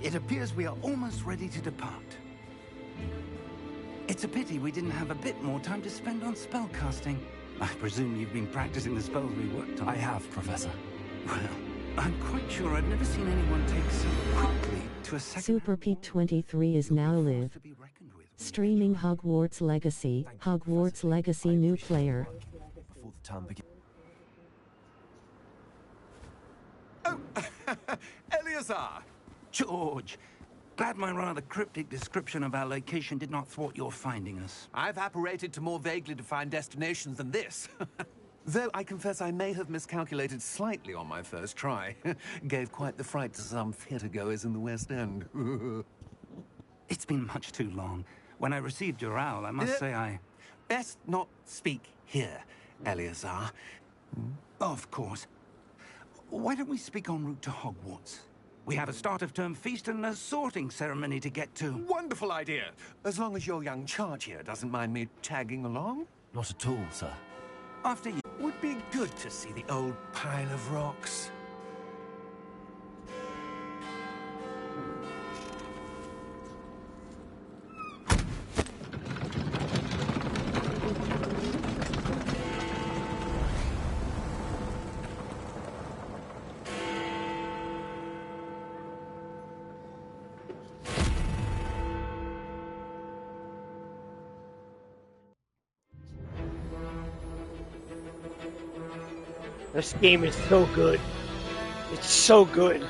It appears we are almost ready to depart. It's a pity we didn't have a bit more time to spend on spellcasting. I presume you've been practicing the spells we worked on. I have, Professor. Well, I'm quite sure I've never seen anyone take so quickly to a second. Super Pete 23 is now live. Streaming Hogwarts Legacy. Hogwarts Legacy new player. Before the term begins. Oh, Eleazar! George, glad my rather cryptic description of our location did not thwart your finding us. I've apparated to more vaguely defined destinations than this. Though I confess I may have miscalculated slightly on my first try. Gave quite the fright to some theatre-goers in the West End. It's been much too long. When I received your owl, I must say I... Best not speak here, Eleazar. Of course. Why don't we speak en route to Hogwarts? We have a start-of-term feast and a sorting ceremony to get to. Wonderful idea! As long as your young charge here doesn't mind me tagging along. Not at all, sir. After you... Would be good to see the old pile of rocks. This game is so good. It's so good.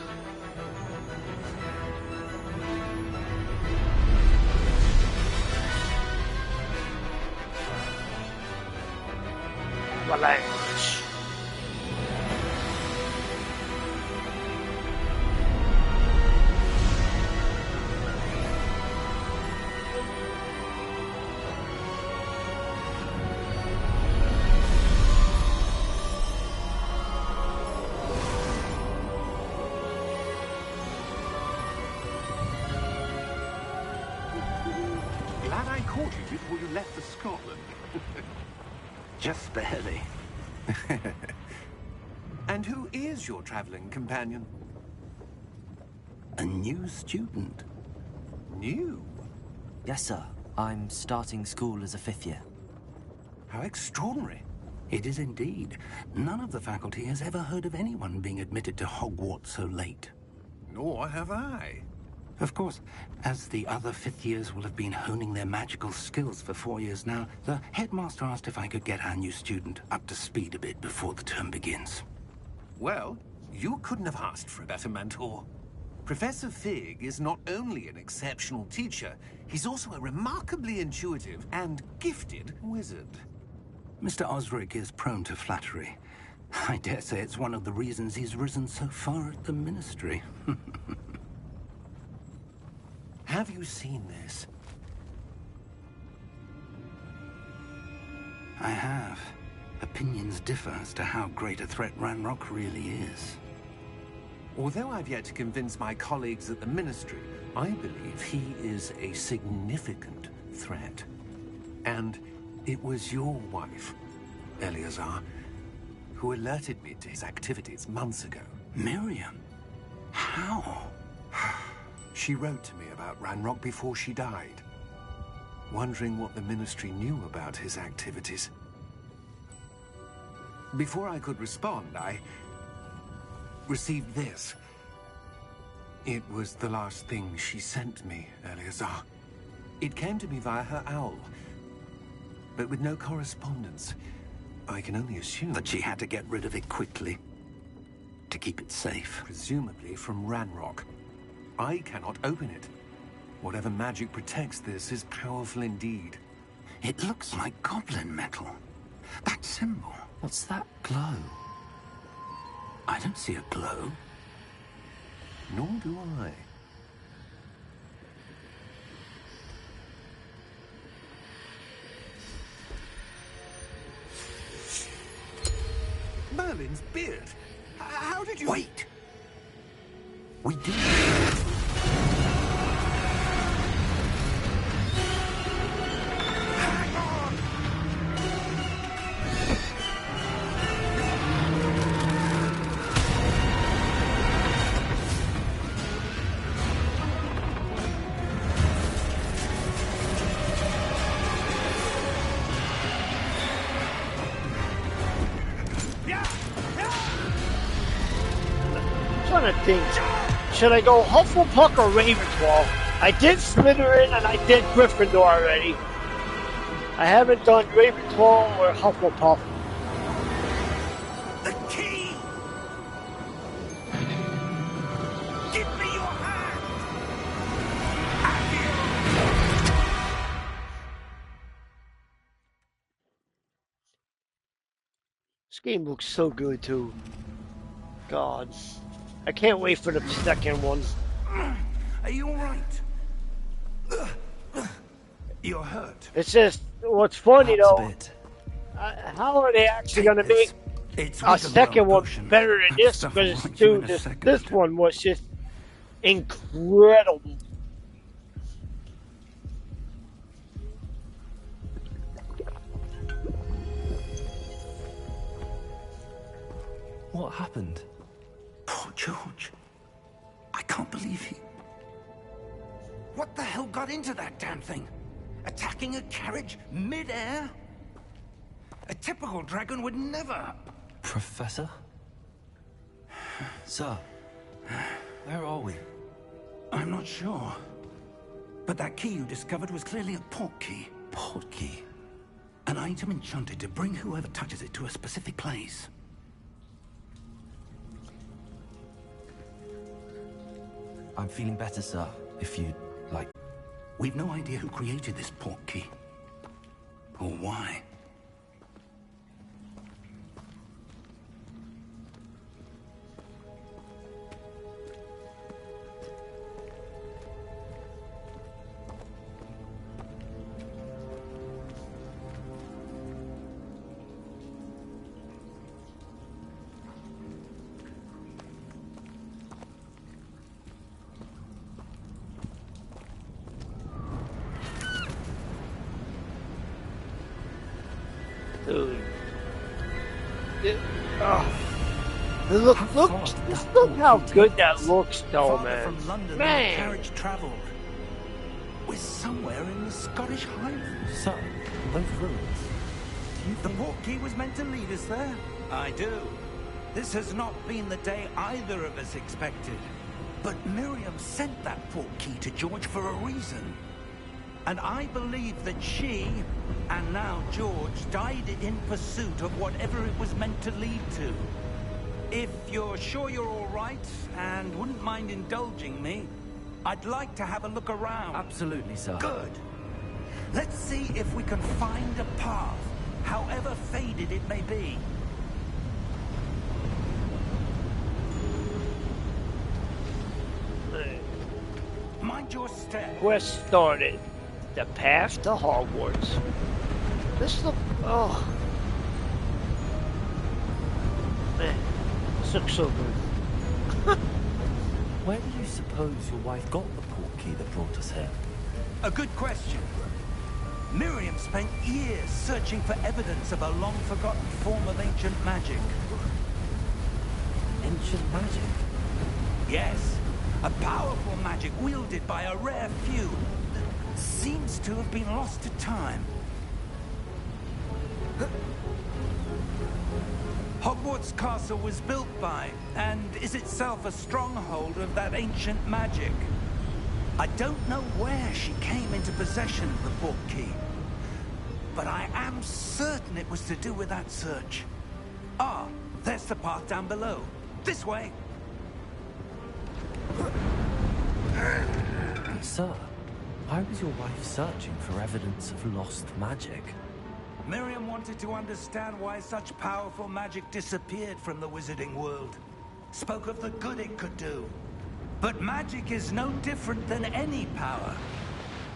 Avalanche. Glad I caught you before you left for Scotland. Just barely. And who is your traveling companion? A new student. New? Yes, sir. I'm starting school as a 5th year. How extraordinary. It is indeed. None of the faculty has ever heard of anyone being admitted to Hogwarts so late. Nor have I. Of course, as the other 5th years will have been honing their magical skills for 4 years now, the headmaster asked if I could get our new student up to speed a bit before the term begins. Well, you couldn't have asked for a better mentor. Professor Fig is not only an exceptional teacher, he's also a remarkably intuitive and gifted wizard. Mr. Osric is prone to flattery. I dare say it's one of the reasons he's risen so far at the Ministry. Have you seen this? I have. Opinions differ as to how great a threat Ranrock really is. Although I've yet to convince my colleagues at the Ministry, I believe he is a significant threat. And it was your wife, Eleazar, who alerted me to his activities months ago. Miriam? How? She wrote to me about Ranrock before she died, wondering what the Ministry knew about his activities. Before I could respond, I received this. It was the last thing she sent me, Eleazar. It came to me via her owl, but with no correspondence. I can only assume that she had to get rid of it quickly, to keep it safe. Presumably from Ranrock. I cannot open it. Whatever magic protects this is powerful indeed. It looks like goblin metal. That symbol. What's that glow? I don't see a glow. Nor do I. Merlin's beard. How did you... Wait! We did. Hang on! trying to think. Should I go Hufflepuff or Ravenclaw? I did Slytherin and I did Gryffindor already. I haven't done Ravenclaw or Hufflepuff. The key! Give me your hand! This game looks so good too. God. I can't wait for the second one. Are you alright? You're hurt. It's just, what's funny Perhaps a though, bit. how are they actually going to make a second one better than this? Because, dude, this one was just incredible. What happened? Poor George. I can't believe he... What the hell got into that damn thing? Attacking a carriage mid-air? A typical dragon would never... Professor? Sir, where are we? I'm not sure. But that key you discovered was clearly a port key. Port key? An item enchanted to bring whoever touches it to a specific place. I'm feeling better, sir. If you'd like. We've no idea who created this port key. Or why. Dude. Look how good that looks though, man. From London, Man. the carriage travelled. We're somewhere in the Scottish Highlands. Sir, those ruins. The port key was meant to lead us there. I do. This has not been the day either of us expected. But Miriam sent that port key to George for a reason. And I believe that she, and now George, died in pursuit of whatever it was meant to lead to. If you're sure you're all right, and wouldn't mind indulging me, I'd like to have a look around. Absolutely, sir. Good. Let's see if we can find a path, however faded it may be. Mind your step. Quest started. The path to Hogwarts. This look. Oh. Man, this looks so good. Where do you suppose your wife got the port key that brought us here? A good question. Miriam spent years searching for evidence of a long-forgotten form of ancient magic. Ancient magic? Yes, a powerful magic wielded by a rare few that seems to have been lost to time. Hogwarts Castle was built by, and is itself a stronghold of that ancient magic. I don't know where she came into possession of the port key, but I am certain it was to do with that search. Ah, there's the path down below. This way. Sir, why was your wife searching for evidence of lost magic? Miriam wanted to understand why such powerful magic disappeared from the wizarding world. Spoke of the good it could do. But magic is no different than any power.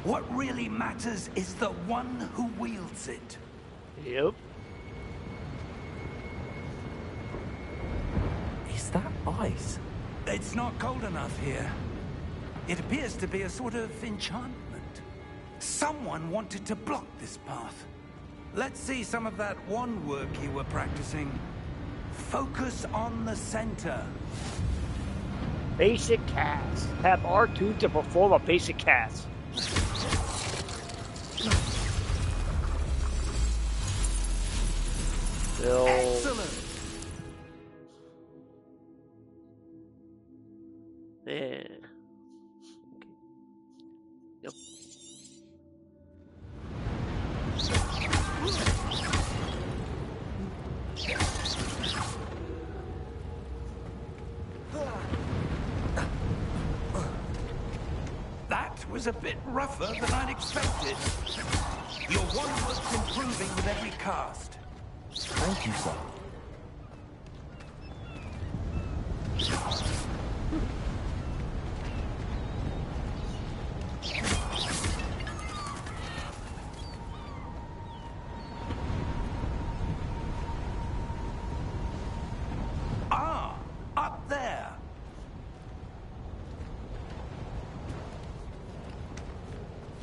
What really matters is the one who wields it. Yep. Is that ice? It's not cold enough here. It appears to be a sort of enchantment. Someone wanted to block this path. Let's see some of that wand work you were practicing. Focus on the center. Basic cast. Have R2 to perform a basic cast. Excellent. Yeah. Yep. That was a bit rougher than I'd expected. Your one-work's improving with every cast. Thank you, sir. Ah, up there.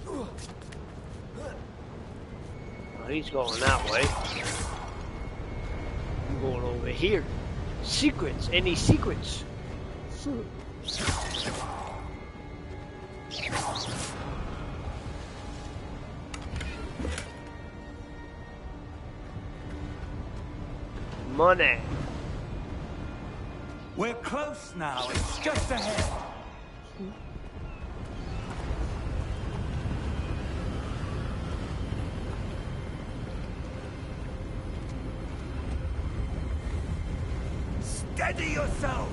Oh, he's going that way. I'm going over here. Secrets. Any secrets? Money. We're close now. It's just ahead. Steady yourself!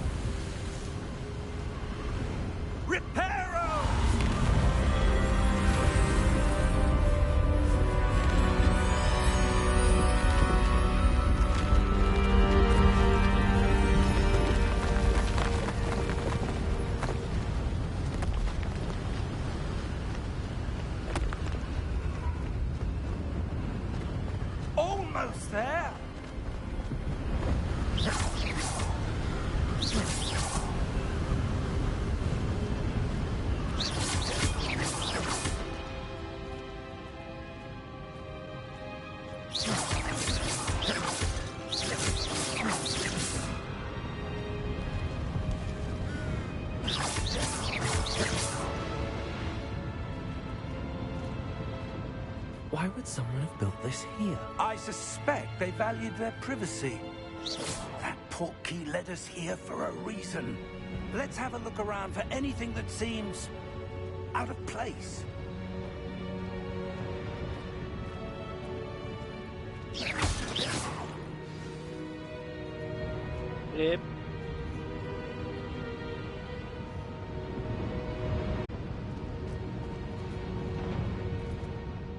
Reparo! Almost there! Why would someone have built this here? I suspect they valued their privacy. That portkey led us here for a reason. Let's have a look around for anything that seems out of place. Yep.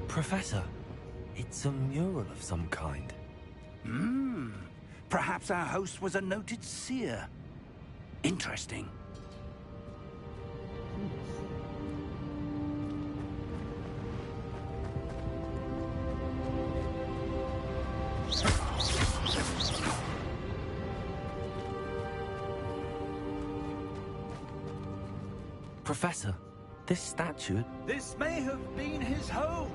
Professor, it's a mural of some kind. Perhaps our host was a noted seer. Interesting. Professor, this statue... This may have been his home.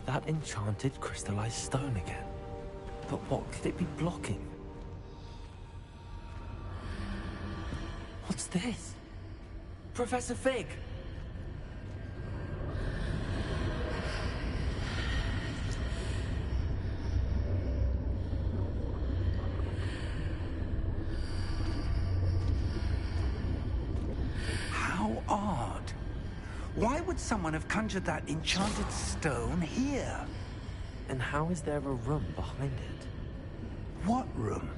That enchanted crystallized stone again. But what could it be blocking? What's this? Professor Fig! How odd. Why would someone have conjured that enchanted stone here? And how is there a room behind it? What room?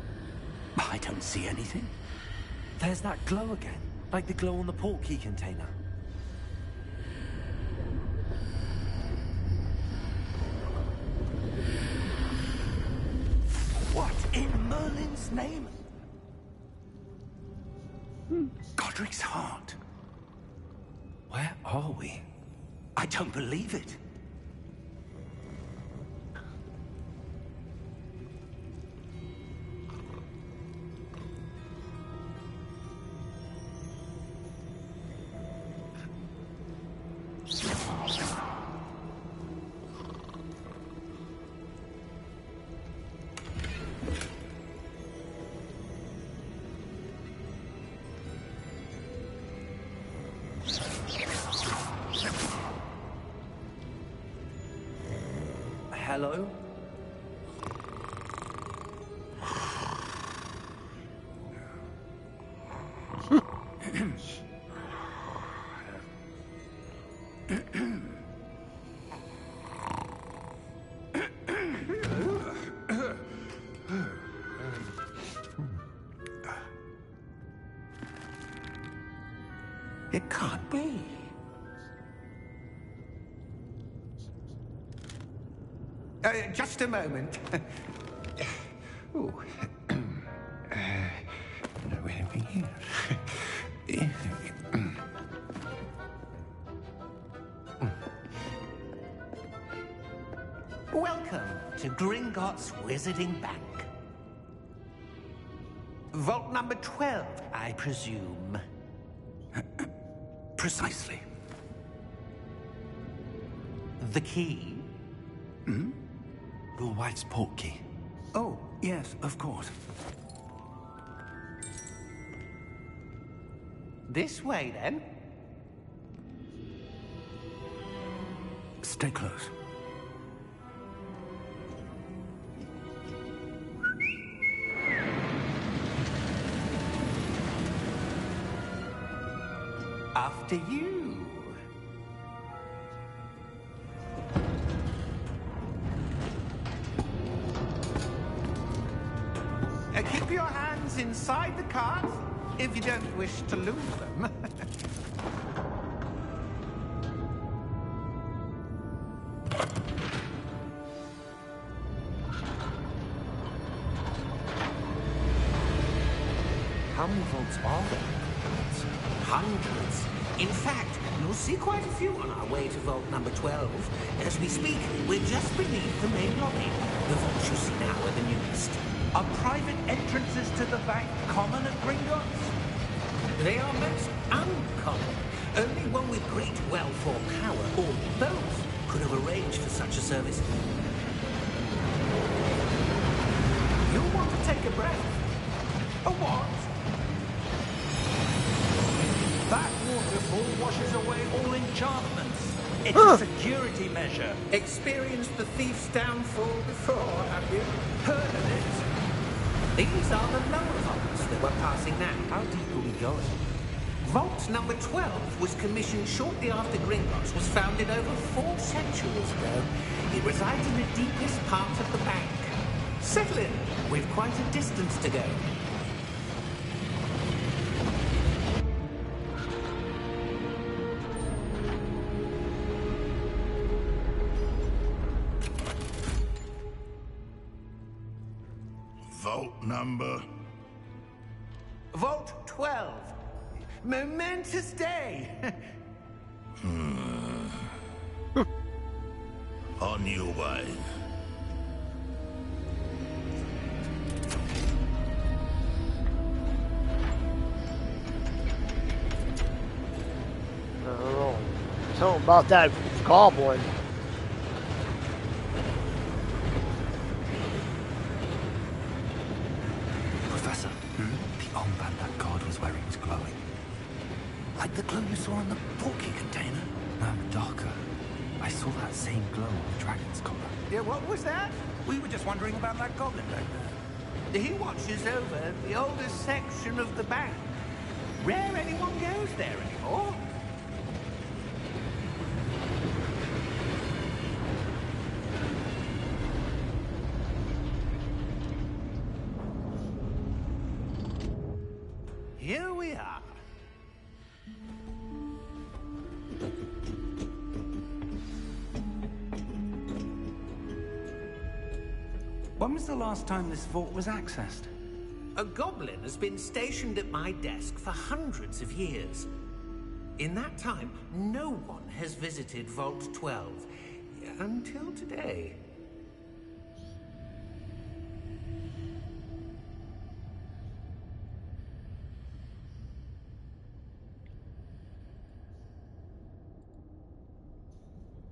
I don't see anything. There's that glow again, like the glow on the portkey container. What in Merlin's name? Godric's heart. Where are we? I don't believe it. Hello? It can't be. Just a moment. Ooh. Anything here? Welcome to Gringotts Wizarding Bank. Vault number 12, I presume. Precisely. The key? Hmm? Your wife's portkey. Oh, yes, of course. This way, then. Stay close. After you. Keep your hands inside the cart if you don't wish to lose them. How many vaults are there? Hundreds. In fact, you'll see quite a few on our way to vault number 12. As we speak, we're just beneath the main lobby. The vaults you see now are the newest. Are private entrances to the bank common at Gringotts? They are most uncommon. Only one with great wealth or power, or both, could have arranged for such a service. You'll want to take a breath. A what? That waterfall washes away all enchantments. It's a security measure. Experienced the thief's downfall before, have you? Heard of it? These are the lower vaults that we're passing now. How deep are we going? Vault number 12 was commissioned shortly after Gringotts was founded over 4 centuries ago. It resides in the deepest part of the bank. Settle in. We've quite a distance to go. Vault number? Vault 12. Momentous day. On your way. I don't know. Something about that goblin. Professor, the armband that guard was wearing is glowing. Like the glow you saw on the portkey container? No, darker. I saw that same glow on the dragon's collar. Yeah, what was that? We were just wondering about that goblin back there. He watches over the oldest section of the bank. Rare anyone goes there anymore. Here we are. When was the last time this vault was accessed? A goblin has been stationed at my desk for hundreds of years. In that time, no one has visited Vault 12. Until today.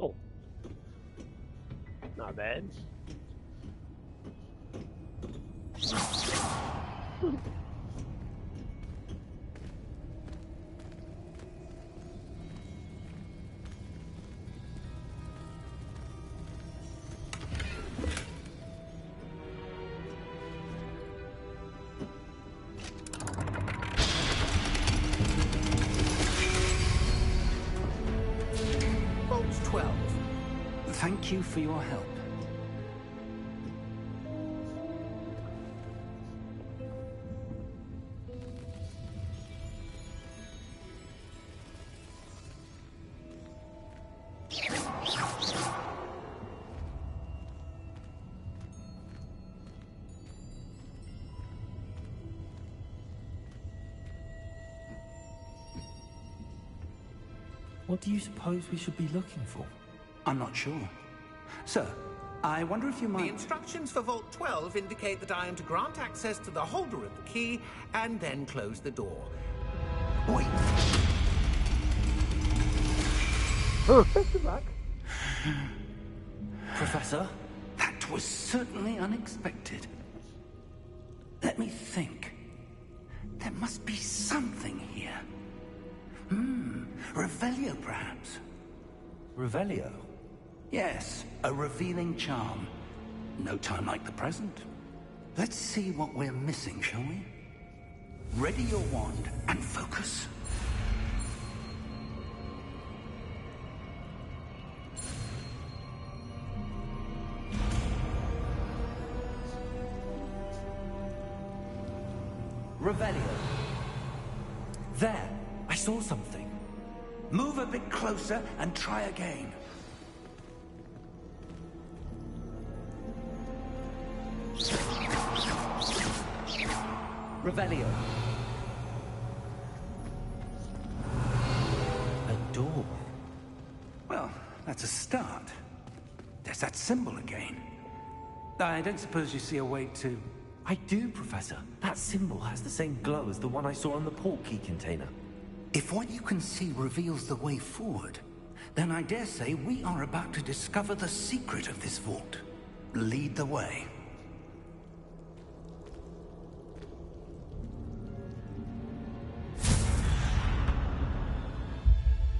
Oh. Not bad. Thank you for your help. What do you suppose we should be looking for? I'm not sure. Sir, I wonder if you might... The instructions for Vault 12 indicate that I am to grant access to the holder of the key and then close the door. Wait. Professor? That was certainly unexpected. Let me think. There must be something here. Revelio, perhaps. Revelio? Yes, a revealing charm. No time like the present. Let's see what we're missing, shall we? Ready your wand and focus. Revelio. There, I saw something. Move a bit closer and try again. Revelio. A door. Well, that's a start. There's that symbol again. I don't suppose you see a way to... I do, Professor. That symbol has the same glow as the one I saw on the port key container. If what you can see reveals the way forward, then I dare say we are about to discover the secret of this vault. Lead the way.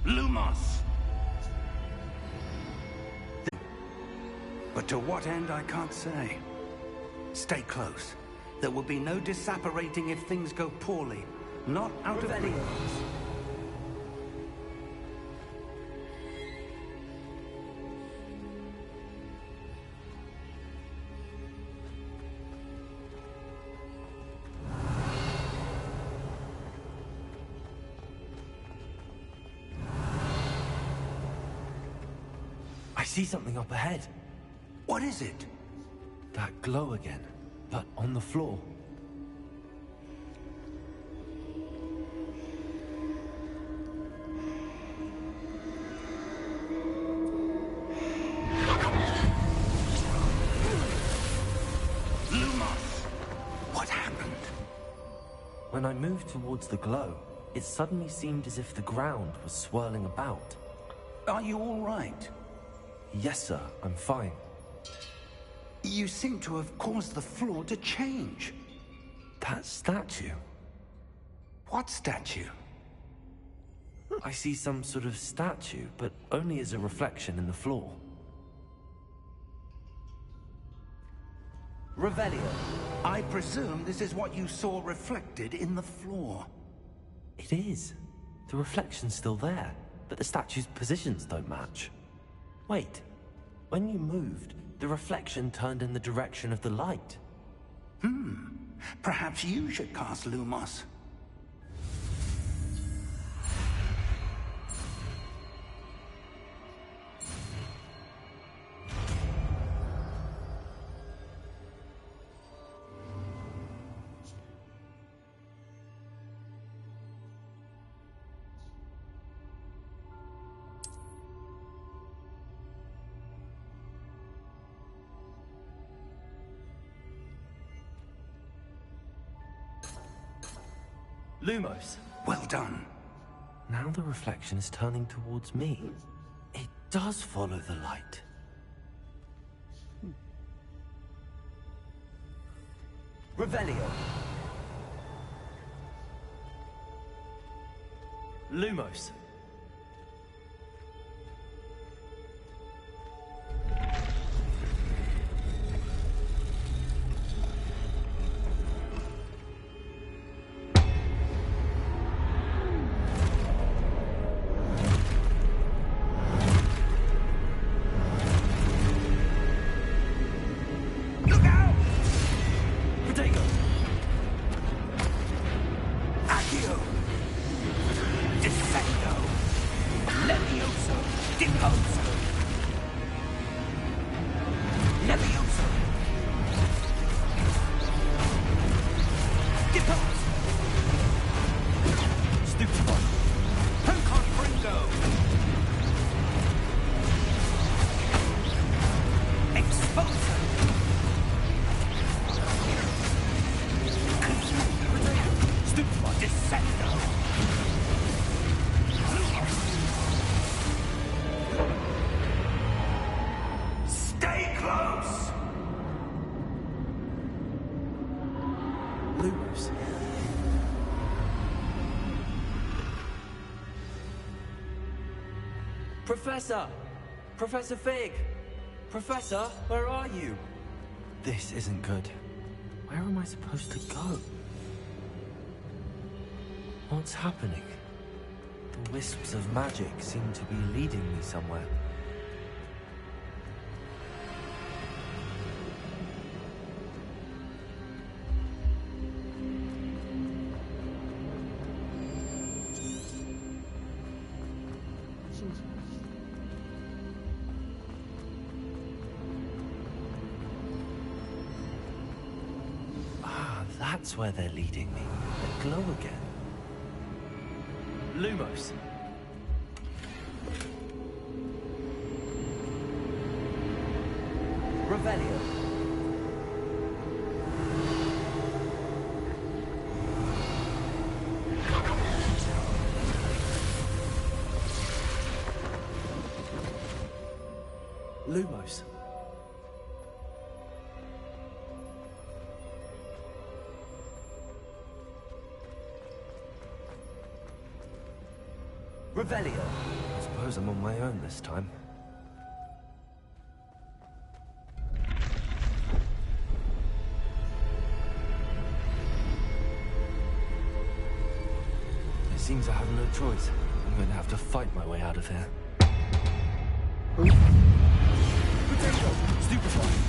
Lumos! But to what end, I can't say. Stay close. There will be no disapparating if things go poorly. Not out of any... I see something up ahead. What is it? That glow again, but on the floor. What happened? When I moved towards the glow, it suddenly seemed as if the ground was swirling about. Are you all right? Yes, sir, I'm fine. You seem to have caused the floor to change. That statue? What statue? I see some sort of statue, but only as a reflection in the floor. Revelio. I presume this is what you saw reflected in the floor. It is. The reflection's still there, but the statue's positions don't match. Wait, when you moved, the reflection turned in the direction of the light. Perhaps you should cast Lumos. Lumos. Well done. Now the reflection is turning towards me. It does follow the light. Revelio. Lumos. Accio! Dissecto! Levioso! Deposo! Levioso! Depose! Stupefy! Confringo! Exposo! Stupefy! Dissecto! Stay close! Lumos. Professor! Professor Fig! Professor, where are you? This isn't good. Where am I supposed to go? What's happening? The wisps of magic seem to be leading me somewhere. That's where they're leading me. They glow again. Lumos. Revelio. Lumos. Revelio. I suppose I'm on my own this time. It seems I have no choice. I'm going to have to fight my way out of here. Potato! Stupefy!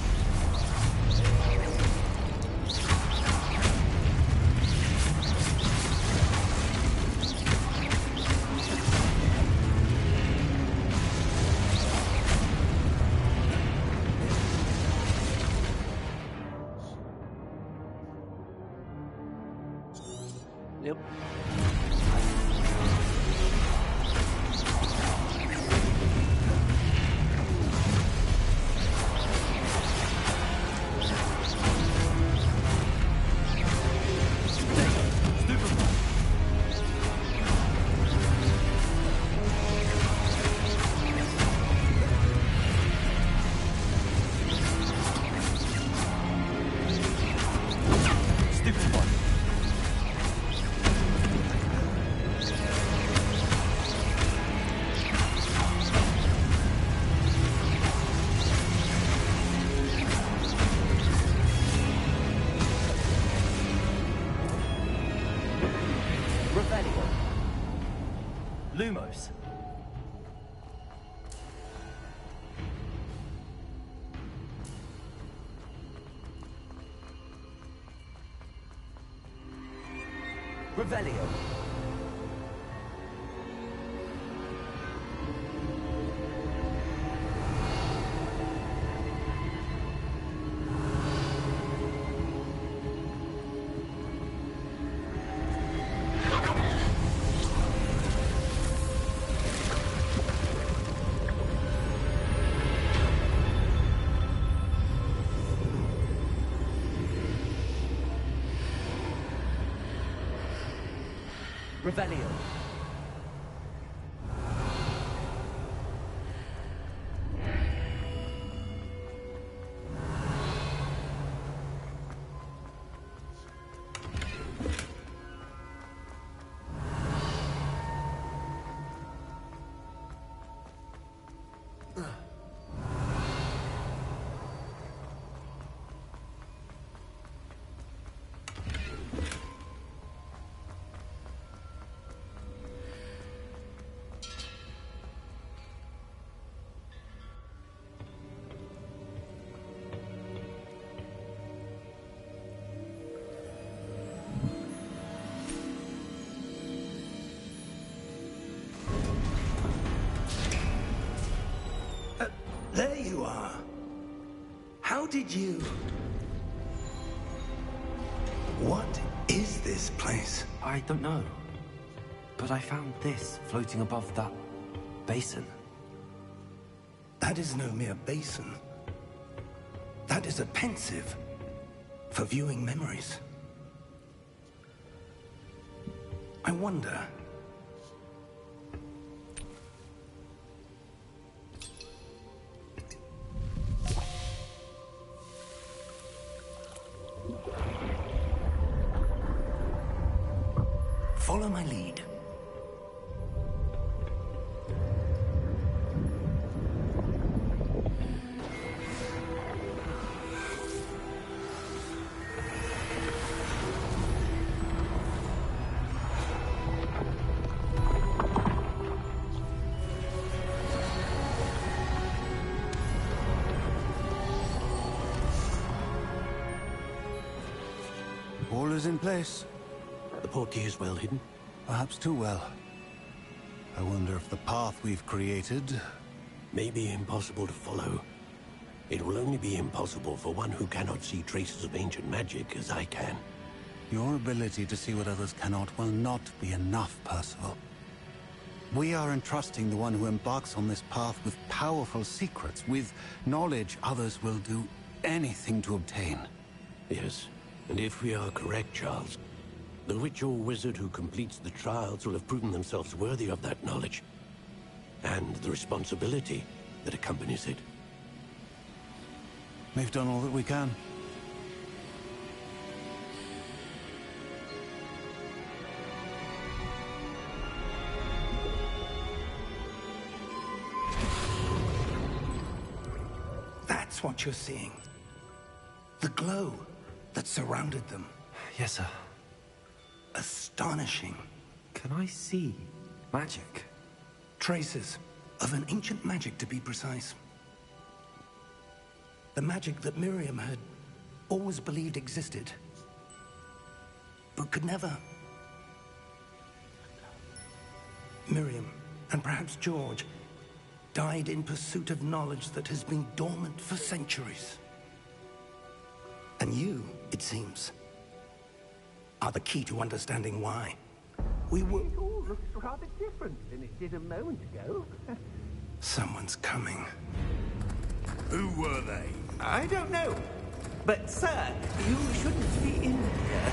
Yep. Lumos. Revelio. Revelio. you are. How did you... What is this place? I don't know. But I found this floating above that basin. That is no mere basin. That is a pensive for viewing memories. I wonder... Follow my lead. All is in place. The portkey is well hidden? Perhaps too well. I wonder if the path we've created... may be impossible to follow. It will only be impossible for one who cannot see traces of ancient magic as I can. Your ability to see what others cannot will not be enough, Percival. We are entrusting the one who embarks on this path with powerful secrets, with knowledge others will do anything to obtain. Yes, and if we are correct, Charles, the witch or wizard who completes the trials will have proven themselves worthy of that knowledge, and the responsibility that accompanies it. We've done all that we can. That's what you're seeing. The glow that surrounded them. Yes, sir. Astonishing. Can I see magic? Traces of an ancient magic, to be precise. The magic that Miriam had always believed existed, but could never. Miriam, and perhaps George, died in pursuit of knowledge that has been dormant for centuries. And you, it seems, are the key to understanding why. We will... It all looks rather different than it did a moment ago. Someone's coming. Who were they? I don't know. But, sir, you shouldn't be in here.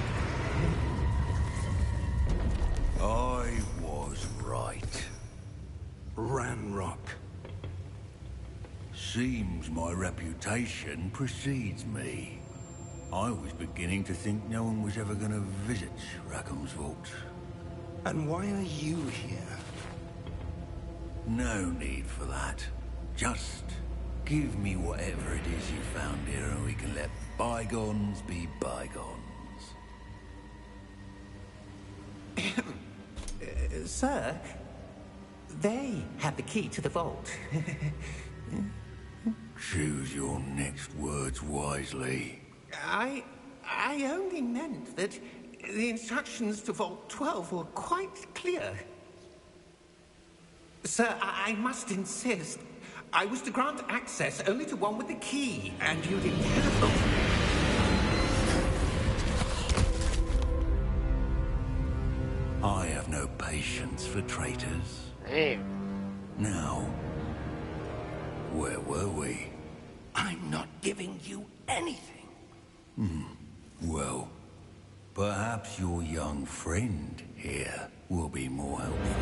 I was right. Ranrock. Seems my reputation precedes me. I was beginning to think no one was ever going to visit Rackham's vault. And why are you here? No need for that. Just give me whatever it is you found here and we can let bygones be bygones. Sir, they have the key to the vault. Choose your next words wisely. I only meant that the instructions to Vault 12 were quite clear. Sir, I must insist. I was to grant access only to one with the key, and you didn't have them. I have no patience for traitors. Hey. Now, where were we? I'm not giving you anything. Well, perhaps your young friend here will be more helpful.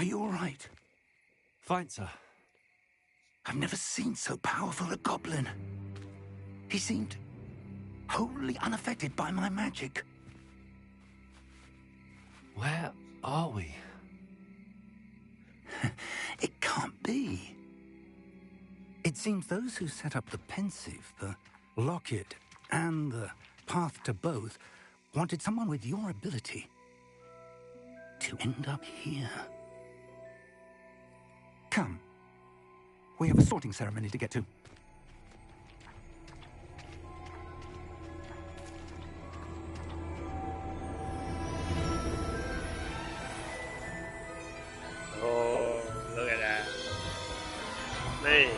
Are you all right? Fine, sir. I've never seen so powerful a goblin. He seemed wholly unaffected by my magic. Where are we? It can't be. It seems those who set up the pensive, the locket, and the path to both wanted someone with your ability to end up here. Come. We have a sorting ceremony to get to. Oh, look at that. Man.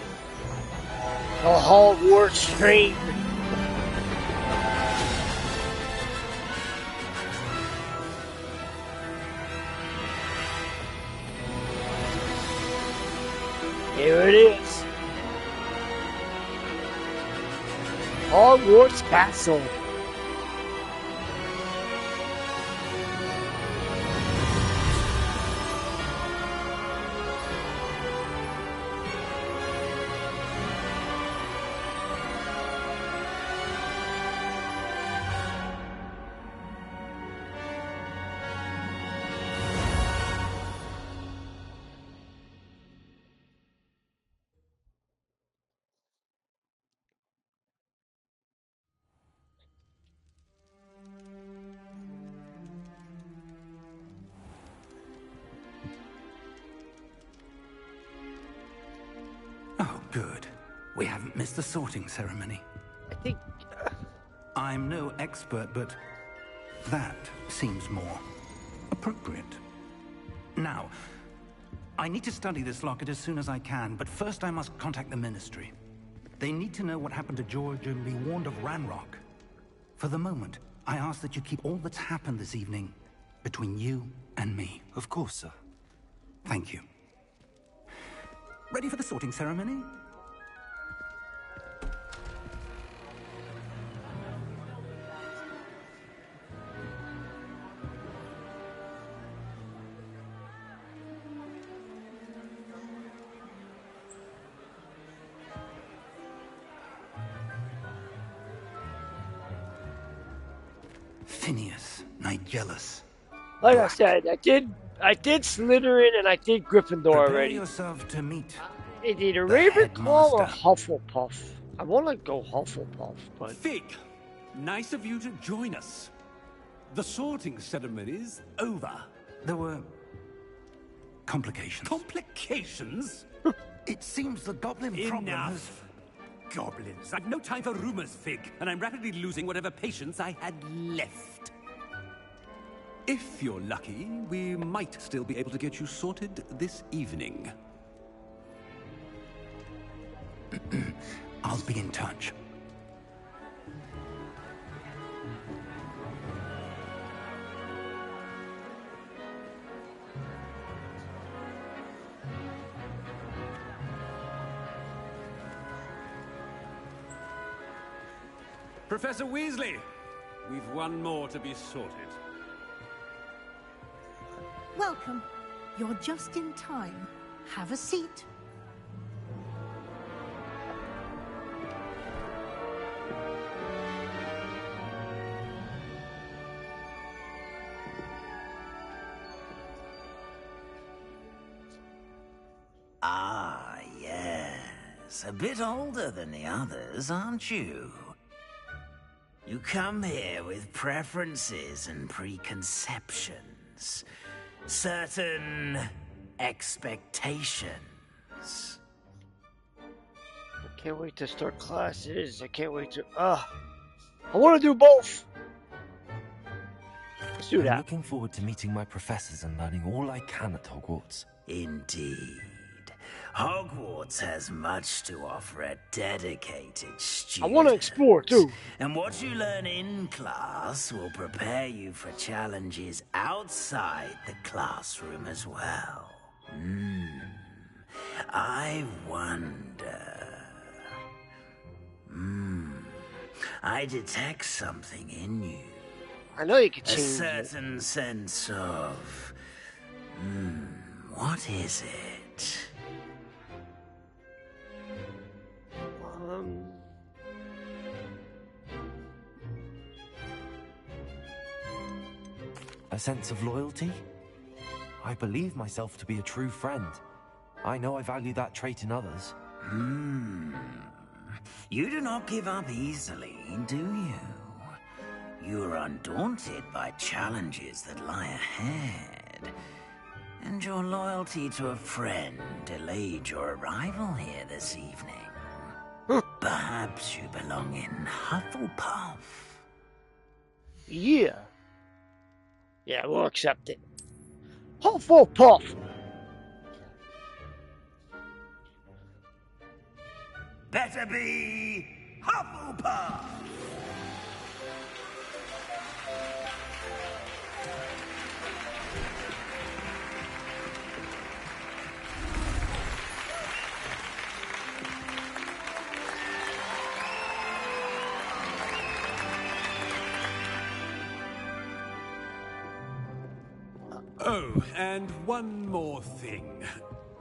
The Hogwarts train. Here it is. Hogwarts Castle. Oh, good. We haven't missed the sorting ceremony. I think... I'm no expert, but that seems more appropriate. Now, I need to study this locket as soon as I can, but first I must contact the Ministry. They need to know what happened to George and be warned of Ranrock. For the moment, I ask that you keep all that's happened this evening between you and me. Of course, sir. Thank you. Ready for the sorting ceremony? Phineas, Nigellus. Like I said, I did Slytherin and I did Gryffindor Prepare already. yourself to meet It's either the Ravenclaw or headmaster. Hufflepuff. I want to go Hufflepuff, but Fig, nice of you to join us. The sorting ceremony's over. There were complications. Complications? It seems the goblin problem has... Enough. Goblins. I've no time for rumors, Fig, and I'm rapidly losing whatever patience I had left. If you're lucky, we might still be able to get you sorted this evening. I'll be in touch. Professor Weasley, we've one more to be sorted. Welcome. You're just in time. Have a seat. Ah, yes. A bit older than the others, aren't you? You come here with preferences and preconceptions. Certain expectations. I can't wait to start classes. I can't wait to... I want to do both. Let's do I'm that. looking forward to meeting my professors and learning all I can at Hogwarts. Indeed. Hogwarts has much to offer a dedicated student. I want to explore, too. And what you learn in class will prepare you for challenges outside the classroom as well. I wonder... I detect something in you. I know you can A change it. certain sense of... What is it? A sense of loyalty? I believe myself to be a true friend. I know I value that trait in others. You do not give up easily, do you? You are undaunted by challenges that lie ahead. And your loyalty to a friend delayed your arrival here this evening. Perhaps you belong in Hufflepuff. Yeah. Yeah, we'll accept it. Hufflepuff! Better be Hufflepuff! Oh, and one more thing.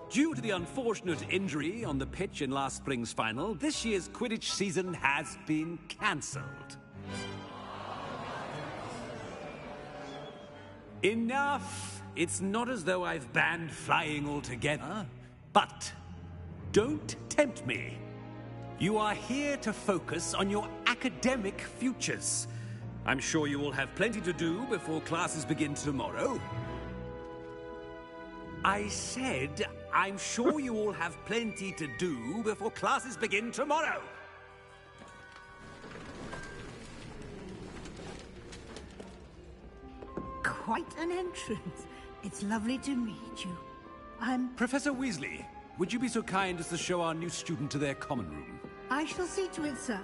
Due to the unfortunate injury on the pitch in last spring's final, this year's Quidditch season has been cancelled. Enough! It's not as though I've banned flying altogether, but don't tempt me. You are here to focus on your academic futures. I'm sure you will have plenty to do before classes begin tomorrow. I said, I'm sure you all have plenty to do before classes begin tomorrow. Quite an entrance. It's lovely to meet you. Professor Weasley, would you be so kind as to show our new student to their common room? I shall see to it, sir.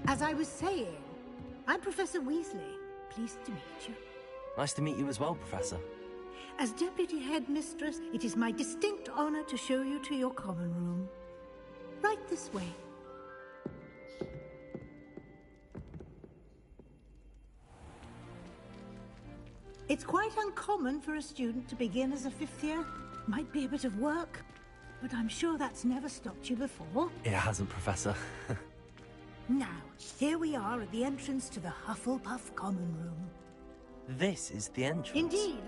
As I was saying, I'm Professor Weasley. Pleased to meet you. Nice to meet you as well, Professor. As Deputy Headmistress, it is my distinct honor to show you to your common room. Right this way. It's quite uncommon for a student to begin as a fifth year. Might be a bit of work, but I'm sure that's never stopped you before. It hasn't, Professor. Now, here we are at the entrance to the Hufflepuff common room. This is the entrance? Indeed.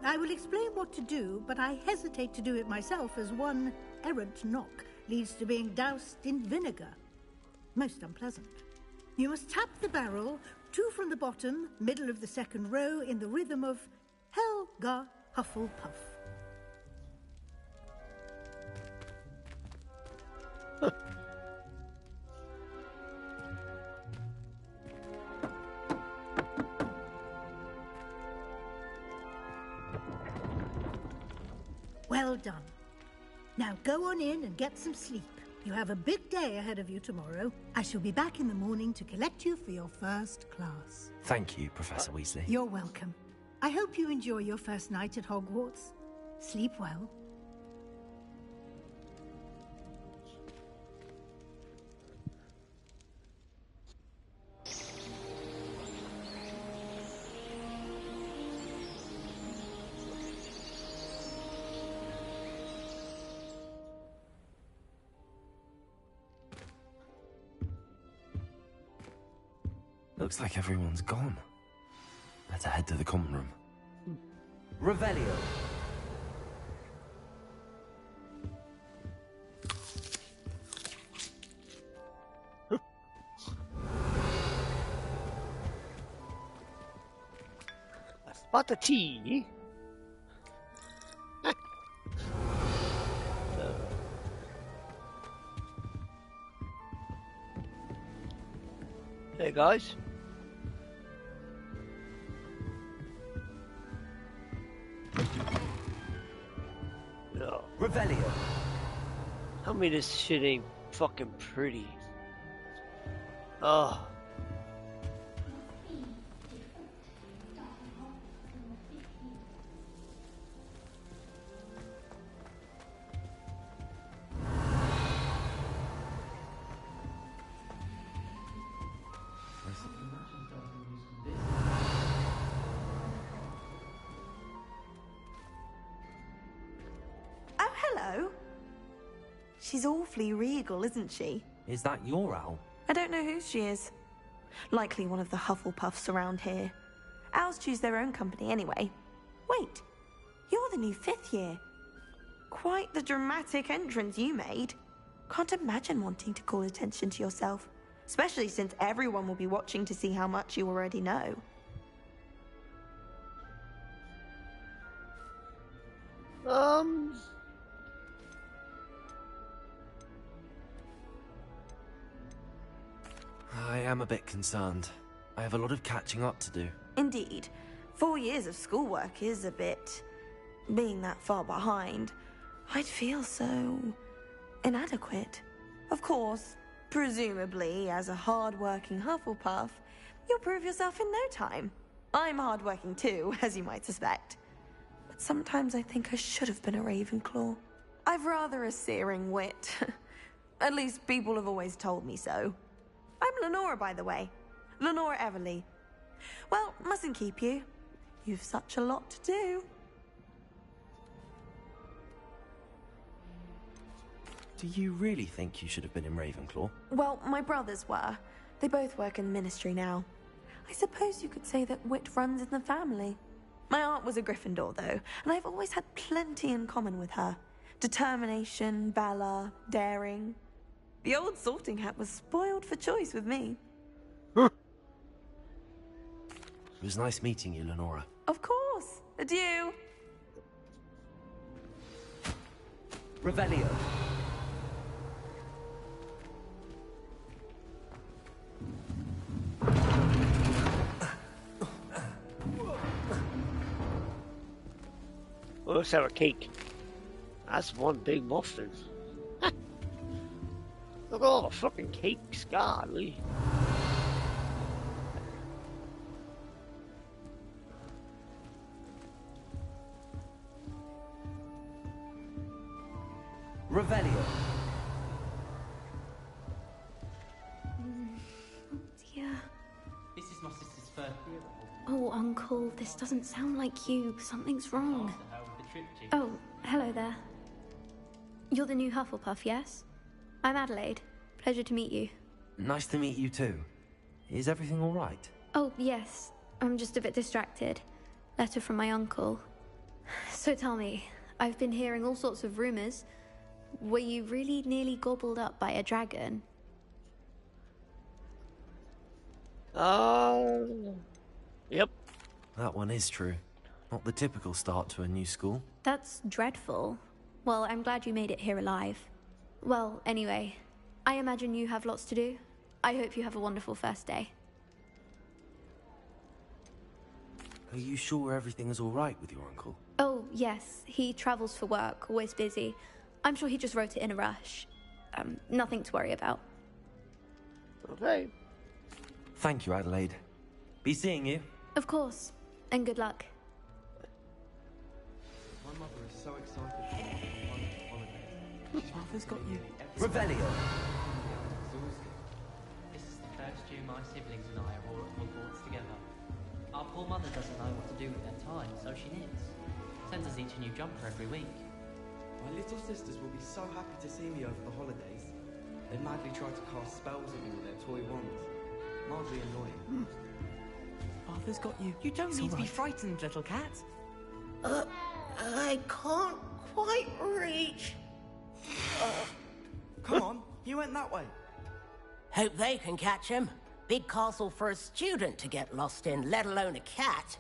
I will explain what to do, but I hesitate to do it myself as one errant knock leads to being doused in vinegar. Most unpleasant. You must tap the barrel, 2 from the bottom, middle of the second row, in the rhythm of Helga Hufflepuff. Well done. Now go on in and get some sleep. You have a big day ahead of you tomorrow. I shall be back in the morning to collect you for your first class. Thank you, Professor Weasley. You're welcome. I hope you enjoy your first night at Hogwarts. Sleep well. Looks like everyone's gone. Better head to the common room. Revelio. A spot of tea. Hey guys. No. Revelio. Tell me this shit ain't fucking pretty. Oh. hello. She's awfully regal, isn't she? Is that your owl? I don't know who she is. Likely one of the Hufflepuffs around here. Owls choose their own company anyway. Wait, you're the new 5th year. Quite the dramatic entrance you made. Can't imagine wanting to call attention to yourself, especially since everyone will be watching to see how much you already know. I am a bit concerned. I have a lot of catching up to do. Indeed. 4 years of schoolwork is a bit... being that far behind, I'd feel so... inadequate. Of course, presumably, as a hard-working Hufflepuff, you'll prove yourself in no time. I'm hard-working too, as you might suspect. But sometimes I think I should have been a Ravenclaw. I've rather a searing wit. At least people have always told me so. I'm Lenora, by the way. Lenora Everly. Well, mustn't keep you. You've such a lot to do. Do you really think you should have been in Ravenclaw? Well, my brothers were. They both work in the ministry now. I suppose you could say that wit runs in the family. My aunt was a Gryffindor, though, and I've always had plenty in common with her. Determination, valor, daring. The old sorting hat was spoiled for choice with me. It was nice meeting you, Lenora. Of course. Adieu. Revelio. Well, let's have a cake. That's one big muffin. Look at all the fucking cakes, golly. Revelio. Dear. This is my sister's first year. Oh, Uncle, this doesn't sound like you. Something's wrong. Oh, hello there. You're the new Hufflepuff, yes? I'm Adelaide. Pleasure to meet you. Nice to meet you too. Is everything all right? Oh, yes. I'm just a bit distracted. Letter from my uncle. So tell me, I've been hearing all sorts of rumors. Were you really nearly gobbled up by a dragon? Yep. That one is true. Not the typical start to a new school. That's dreadful. Well, I'm glad you made it here alive. Well, anyway, I imagine you have lots to do. I hope you have a wonderful first day. Are you sure everything is all right with your uncle? Oh, yes. He travels for work, always busy. I'm sure he just wrote it in a rush. Nothing to worry about. Okay. Thank you, Adelaide. Be seeing you. Of course. And good luck. My mother is so excited for holidays. Arthur's got you. Revelio. This is the first year my siblings and I are all at Hogwarts together. Our poor mother doesn't know what to do with their time, so she knits. Sends us each a new jumper every week. My little sisters will be so happy to see me over the holidays. They madly try to cast spells at me with their toy wands. Mildly annoying. Arthur's got you. You don't need to be frightened, little cat. I can't quite reach. Come on, you went that way. Hope they can catch him. Big castle for a student to get lost in, let alone a cat.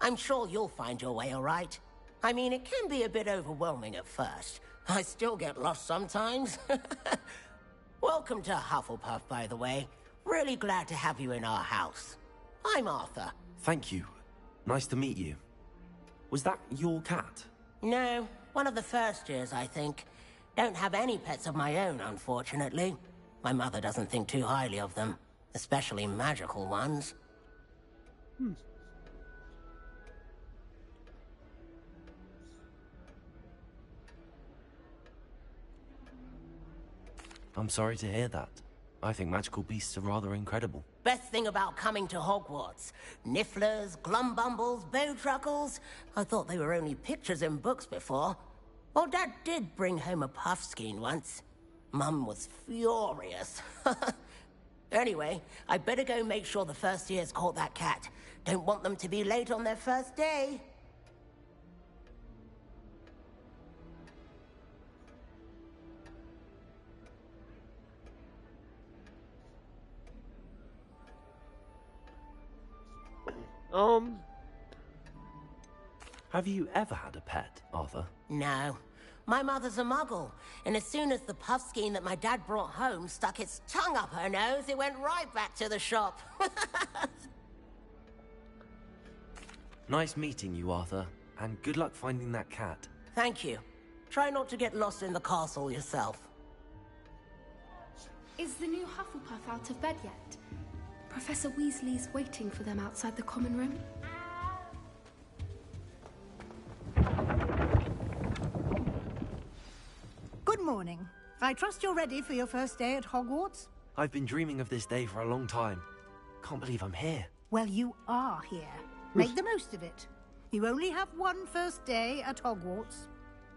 I'm sure you'll find your way all right. I mean, it can be a bit overwhelming at first. I still get lost sometimes. Welcome to Hufflepuff, by the way. Really glad to have you in our house. I'm Arthur. Thank you. Nice to meet you. Was that your cat? No, one of the first years, I think. Don't have any pets of my own, unfortunately. My mother doesn't think too highly of them, especially magical ones. I'm sorry to hear that. I think magical beasts are rather incredible. Best thing about coming to Hogwarts. Nifflers, glumbumbles, bowtruckles. I thought they were only pictures in books before. Well, Dad did bring home a puff skein once. Mum was furious. Anyway, I better go make sure the first years caught that cat. Don't want them to be late on their first day. Have you ever had a pet, Arthur? No. My mother's a muggle, and as soon as the puff skein that my dad brought home stuck its tongue up her nose, it went right back to the shop. Nice meeting you, Arthur, and good luck finding that cat. Thank you. Try not to get lost in the castle yourself. Is the new Hufflepuff out of bed yet? Professor Weasley's waiting for them outside the common room. Good morning. I trust you're ready for your first day at Hogwarts? I've been dreaming of this day for a long time. Can't believe I'm here. Well, you are here. Make the most of it. You only have one first day at Hogwarts.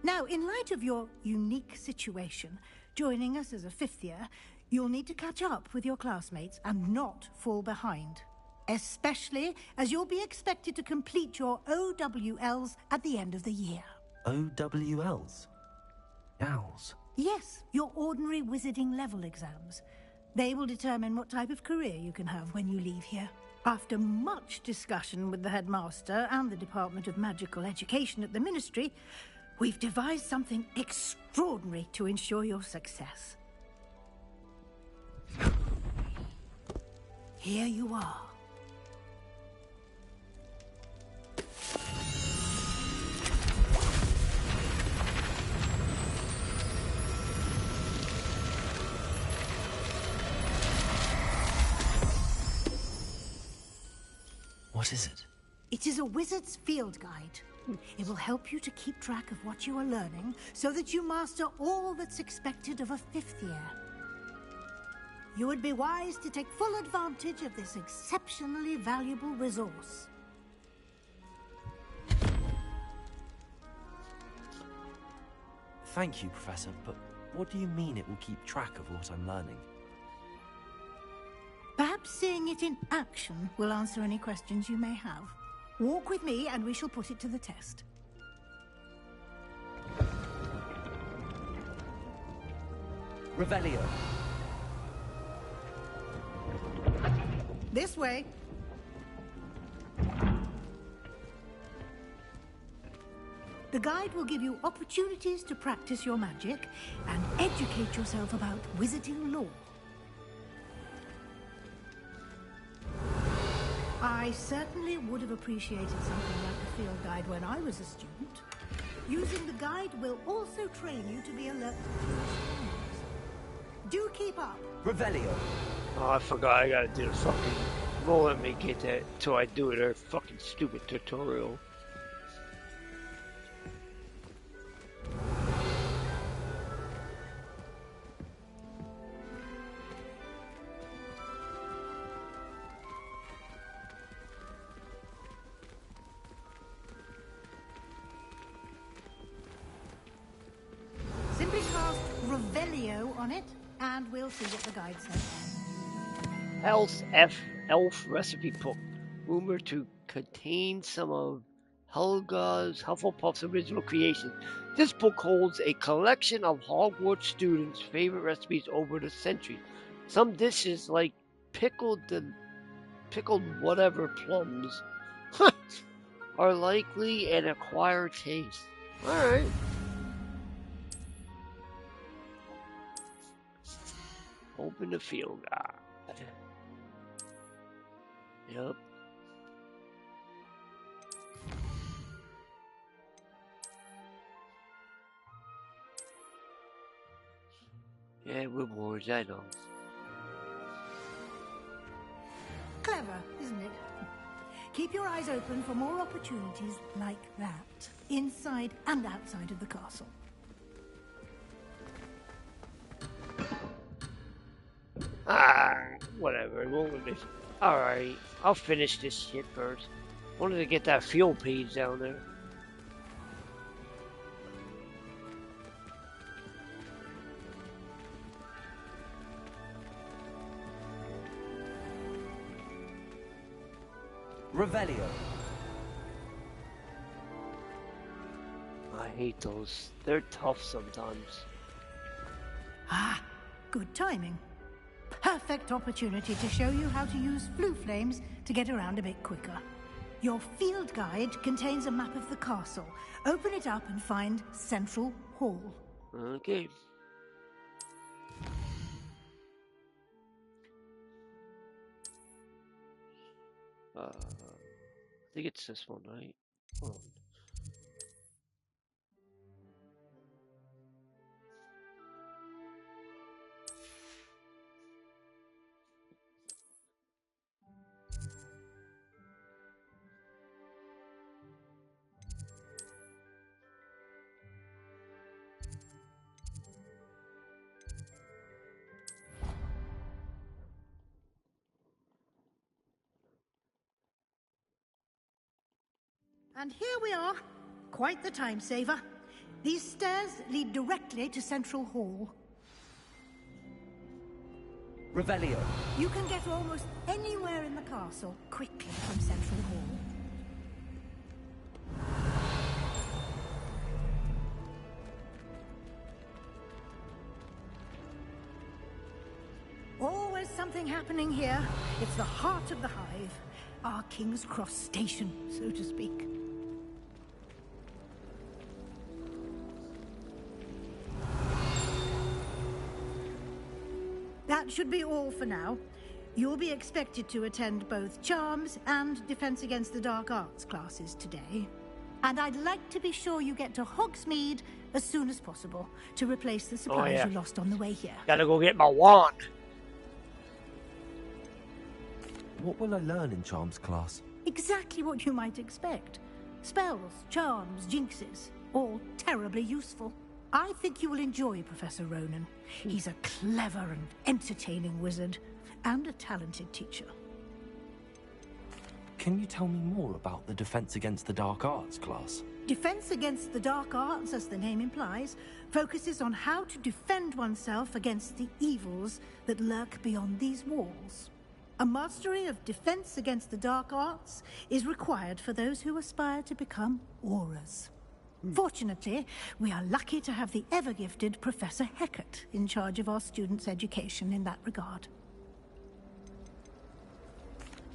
Now, in light of your unique situation, joining us as a fifth year, you'll need to catch up with your classmates and not fall behind. Especially as you'll be expected to complete your OWLs at the end of the year. OWLs? Owls? Yes, your ordinary wizarding level exams. They will determine what type of career you can have when you leave here. After much discussion with the headmaster and the Department of Magical Education at the Ministry, we've devised something extraordinary to ensure your success. Here you are. What is it? It is a wizard's field guide. It will help you to keep track of what you are learning so that you master all that's expected of a fifth year. You would be wise to take full advantage of this exceptionally valuable resource. Thank you, Professor, but what do you mean it will keep track of what I'm learning? Perhaps seeing it in action will answer any questions you may have. Walk with me and we shall put it to the test. Revelio. This way. The guide will give you opportunities to practice your magic and educate yourself about wizarding lore. I certainly would have appreciated something like a field guide when I was a student. Using the guide will also train you to be alert to your surroundings. Do keep up. Revelio. Oh, I forgot I gotta do the fucking... Won't let me get that till I do their fucking stupid tutorial. Simply cast Revelio on it, and we'll see what the guide says. Elf recipe book, rumored to contain some of Hufflepuff's original creations. This book holds a collection of Hogwarts students' favorite recipes over the centuries. Some dishes, like pickled whatever plums, are likely an acquired taste. All right. Open the field guide. Yep. Yeah, rewards, I know. Clever, isn't it? Keep your eyes open for more opportunities like that, inside and outside of the castle. Whatever, it won't let me. Alright, I'll finish this shit first. Wanted to get that fuel page down there. Revelio. I hate those. They're tough sometimes. Ah, good timing. Perfect opportunity to show you how to use flue flames to get around a bit quicker. Your field guide contains a map of the castle. Open it up and find Central Hall. Okay. I think it's this one, right? Hold on. And here we are. Quite the time saver. These stairs lead directly to Central Hall. Revelio. You can get almost anywhere in the castle quickly from Central Hall. Always something happening here. It's the heart of the hive. Our King's Cross station, so to speak. That should be all for now. You'll be expected to attend both Charms and Defense Against the Dark Arts classes today. And I'd like to be sure you get to Hogsmeade as soon as possible to replace the supplies you lost on the way here. Gotta go get my wand. What will I learn in Charms class? Exactly what you might expect. Spells, charms, jinxes, all terribly useful. I think you will enjoy Professor Ronan. He's a clever and entertaining wizard, and a talented teacher. Can you tell me more about the Defense Against the Dark Arts class? Defense Against the Dark Arts, as the name implies, focuses on how to defend oneself against the evils that lurk beyond these walls. A mastery of Defense Against the Dark Arts is required for those who aspire to become auras. Fortunately, we are lucky to have the ever-gifted Professor Hecat in charge of our students' education in that regard.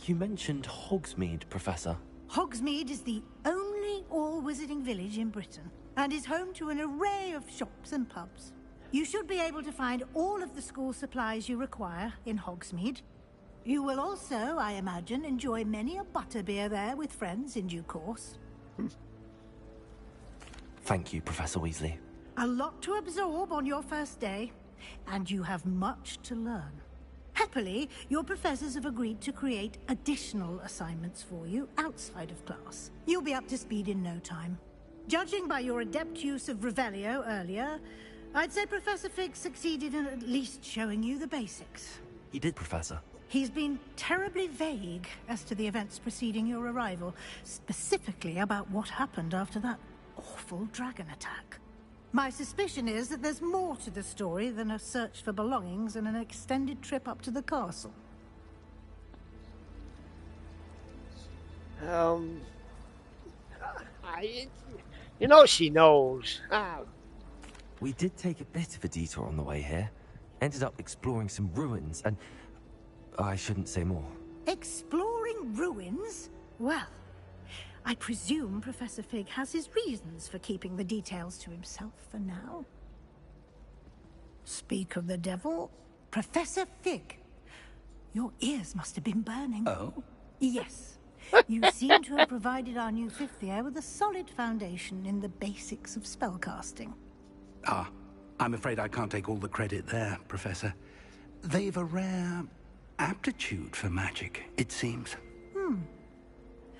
You mentioned Hogsmeade, Professor. Hogsmeade is the only all-wizarding village in Britain, and is home to an array of shops and pubs. You should be able to find all of the school supplies you require in Hogsmeade. You will also, I imagine, enjoy many a butterbeer there with friends in due course. Thank you, Professor Weasley. A lot to absorb on your first day, and you have much to learn. Happily, your professors have agreed to create additional assignments for you outside of class. You'll be up to speed in no time. Judging by your adept use of Revelio earlier, I'd say Professor Fig succeeded in at least showing you the basics. He did, Professor. He's been terribly vague as to the events preceding your arrival, specifically about what happened after that awful dragon attack. My suspicion is that there's more to the story than a search for belongings and an extended trip up to the castle. You know she knows. We did take a bit of a detour on the way here. Ended up exploring some ruins and... I shouldn't say more. Exploring ruins? Well, I presume Professor Fig has his reasons for keeping the details to himself for now. Speak of the devil, Professor Fig. Your ears must have been burning. Oh? Yes. You seem to have provided our new fifth year with a solid foundation in the basics of spellcasting. Ah, I'm afraid I can't take all the credit there, Professor. They've a rare aptitude for magic, it seems.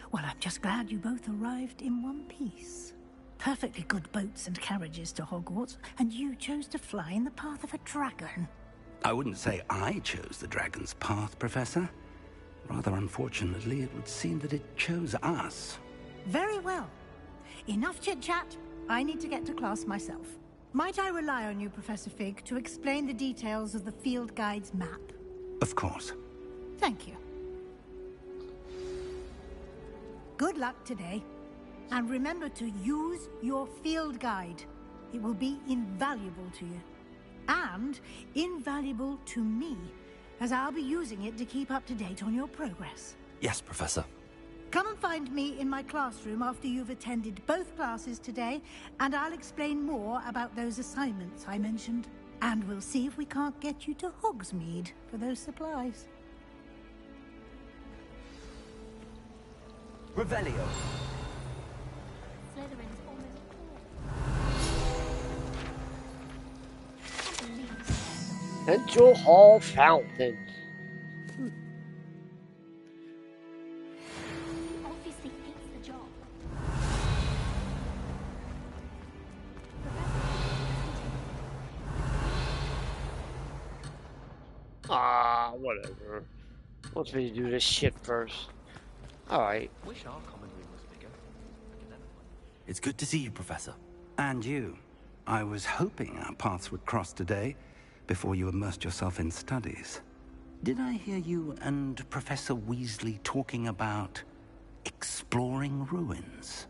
Well, I'm just glad you both arrived in one piece. Perfectly good boats and carriages to Hogwarts, and you chose to fly in the path of a dragon. I wouldn't say I chose the dragon's path, Professor. Rather unfortunately, it would seem that it chose us. Very well. Enough chit-chat. I need to get to class myself. Might I rely on you, Professor Fig, to explain the details of the field guide's map? Of course. Thank you. Good luck today. And remember to use your field guide. It will be invaluable to you. And invaluable to me, as I'll be using it to keep up to date on your progress. Yes, Professor. Come and find me in my classroom after you've attended both classes today, and I'll explain more about those assignments I mentioned. And we'll see if we can't get you to Hogsmeade for those supplies. Revelio. Central Hall Fountain. Obviously hates the job. Ah, whatever. Wants me to do this shit first. Alright. Wish our common room was bigger. It's good to see you, Professor. And you. I was hoping our paths would cross today, before you immersed yourself in studies. Did I hear you and Professor Weasley talking about exploring ruins?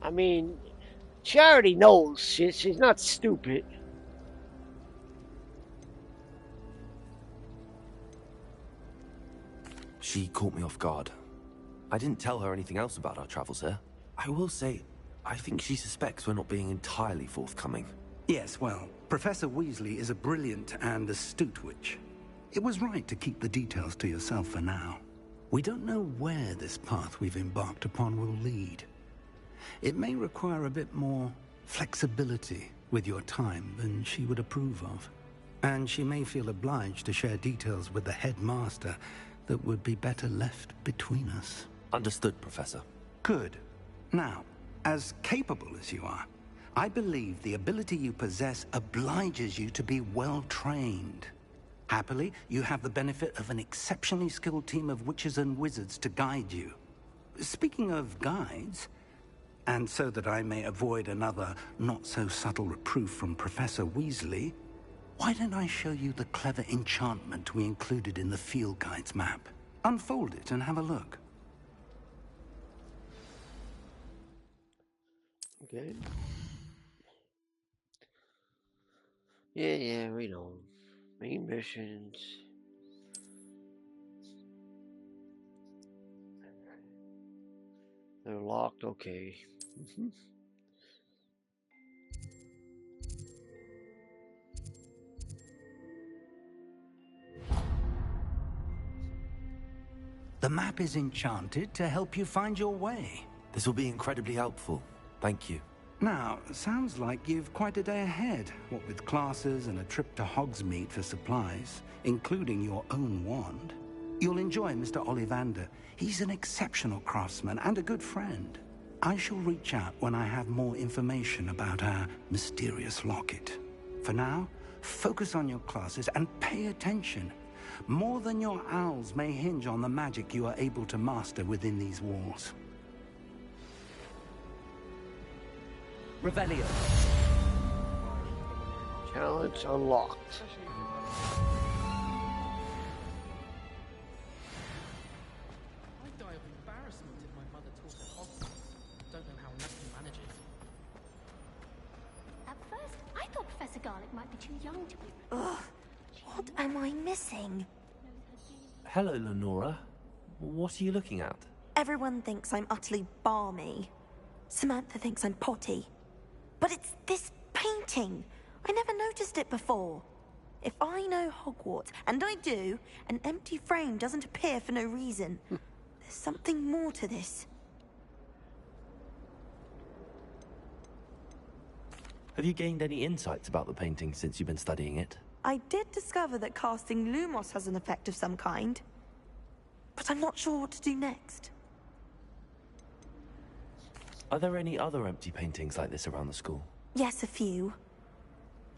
I mean, she already knows. She's not stupid. She caught me off guard. I didn't tell her anything else about our travels here. I will say, I think she suspects we're not being entirely forthcoming. Yes, well, Professor Weasley is a brilliant and astute witch. It was right to keep the details to yourself for now. We don't know where this path we've embarked upon will lead. It may require a bit more flexibility with your time than she would approve of. And she may feel obliged to share details with the headmaster that would be better left between us. Understood, Professor. Good. Now, as capable as you are, I believe the ability you possess obliges you to be well-trained. Happily, you have the benefit of an exceptionally skilled team of witches and wizards to guide you. Speaking of guides, and so that I may avoid another not-so-subtle reproof from Professor Weasley, why don't I show you the clever enchantment we included in the field guide's map? Unfold it and have a look. Okay. Yeah, we know. Main missions. They're locked, okay. The map is enchanted to help you find your way. This will be incredibly helpful. Thank you. Now, sounds like you've quite a day ahead, what with classes and a trip to Hogsmeade for supplies, including your own wand. You'll enjoy Mr. Ollivander. He's an exceptional craftsman and a good friend. I shall reach out when I have more information about our mysterious locket. For now, focus on your classes and pay attention. More than your owls may hinge on the magic you are able to master within these walls. Revelio. Challenge unlocked. I'd die of embarrassment if my mother taught at Hogwarts. Don't know how Nathan manages. At first, I thought Professor Garlick might be too young to be... Ugh, what am I missing? Hello, Lenora. What are you looking at? Everyone thinks I'm utterly balmy. Samantha thinks I'm potty. But it's this painting. I never noticed it before. If I know Hogwarts, and I do, an empty frame doesn't appear for no reason. There's something more to this. Have you gained any insights about the painting since you've been studying it? I did discover that casting Lumos has an effect of some kind. But I'm not sure what to do next. Are there any other empty paintings like this around the school? Yes, a few.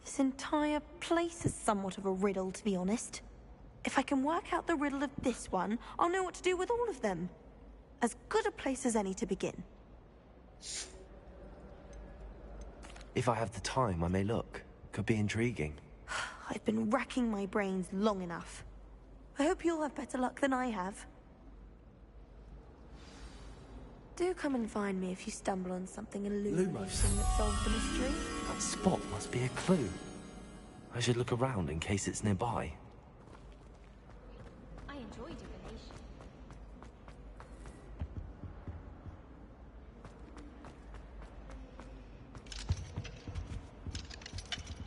This entire place is somewhat of a riddle, to be honest. If I can work out the riddle of this one, I'll know what to do with all of them. As good a place as any to begin. If I have the time, I may look. Could be intriguing. I've been racking my brains long enough. I hope you'll have better luck than I have. Do come and find me if you stumble on something illuminating Lumos. that solves the mystery. That spot must be a clue. I should look around in case it's nearby. I enjoy divination.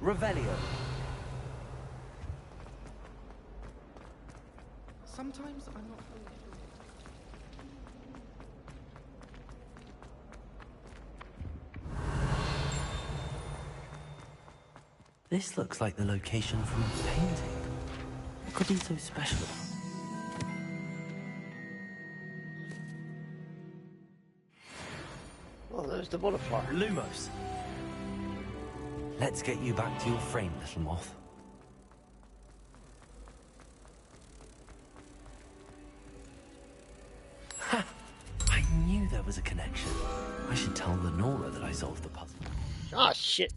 Revelio. Sometimes I'm not fully sure. This looks like the location from the painting. What could be so special? Oh, there's the butterfly. Lumos. Let's get you back to your frame, little moth. Ha! I knew there was a connection. I should tell Lenora that I solved the puzzle. Ah, shit.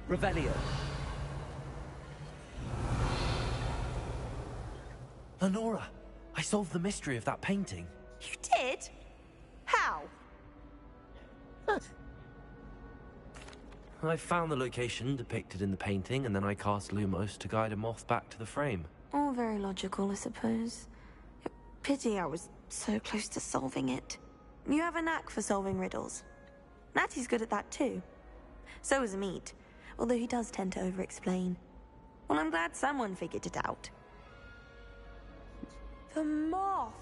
Revelio. Lenora, I solved the mystery of that painting. You did? How? I found the location depicted in the painting, and then I cast Lumos to guide a moth back to the frame. All very logical, I suppose. Pity I was so close to solving it. You have a knack for solving riddles. Natty's good at that too. So is Amit, although he does tend to over-explain. Well, I'm glad someone figured it out. The moth!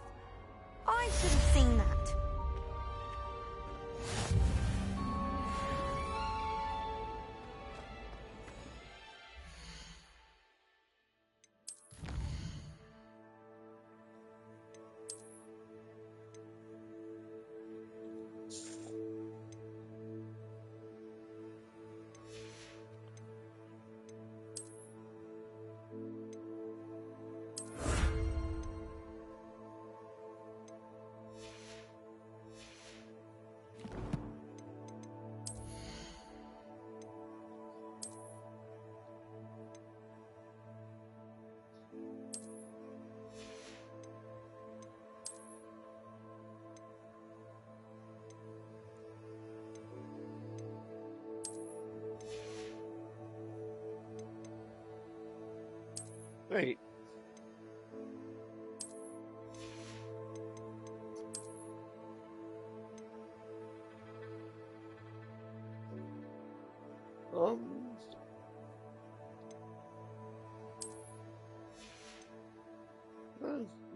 I should have seen that. Wait.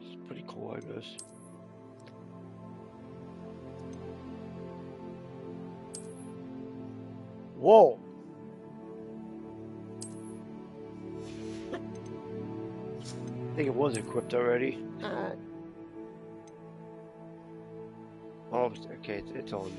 It's pretty cool, I guess. Whoa. I think it was equipped already. Oh, okay, it's on.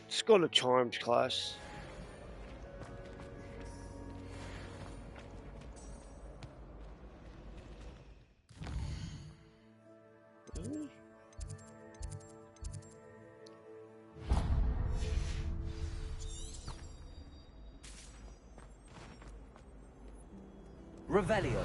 It's got a charms class. Revelio.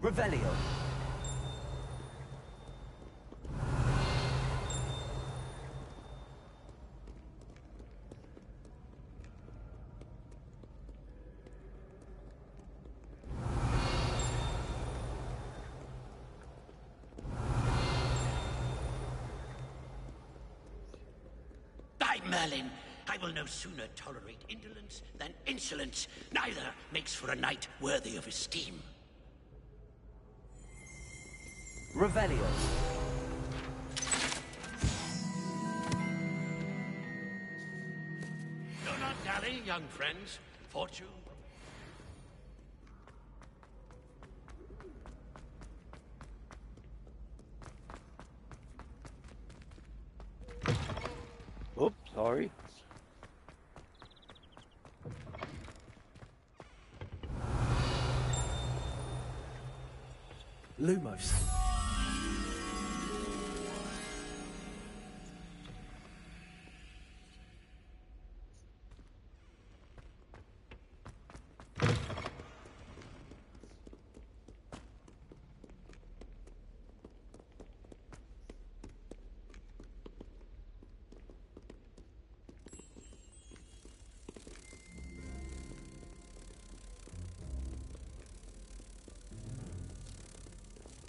Revelio. Merlin, I will no sooner tolerate indolence than insolence. Neither makes for a knight worthy of esteem. Revelio. Do not dally, young friends. Fortune. Oops, sorry. Lumos.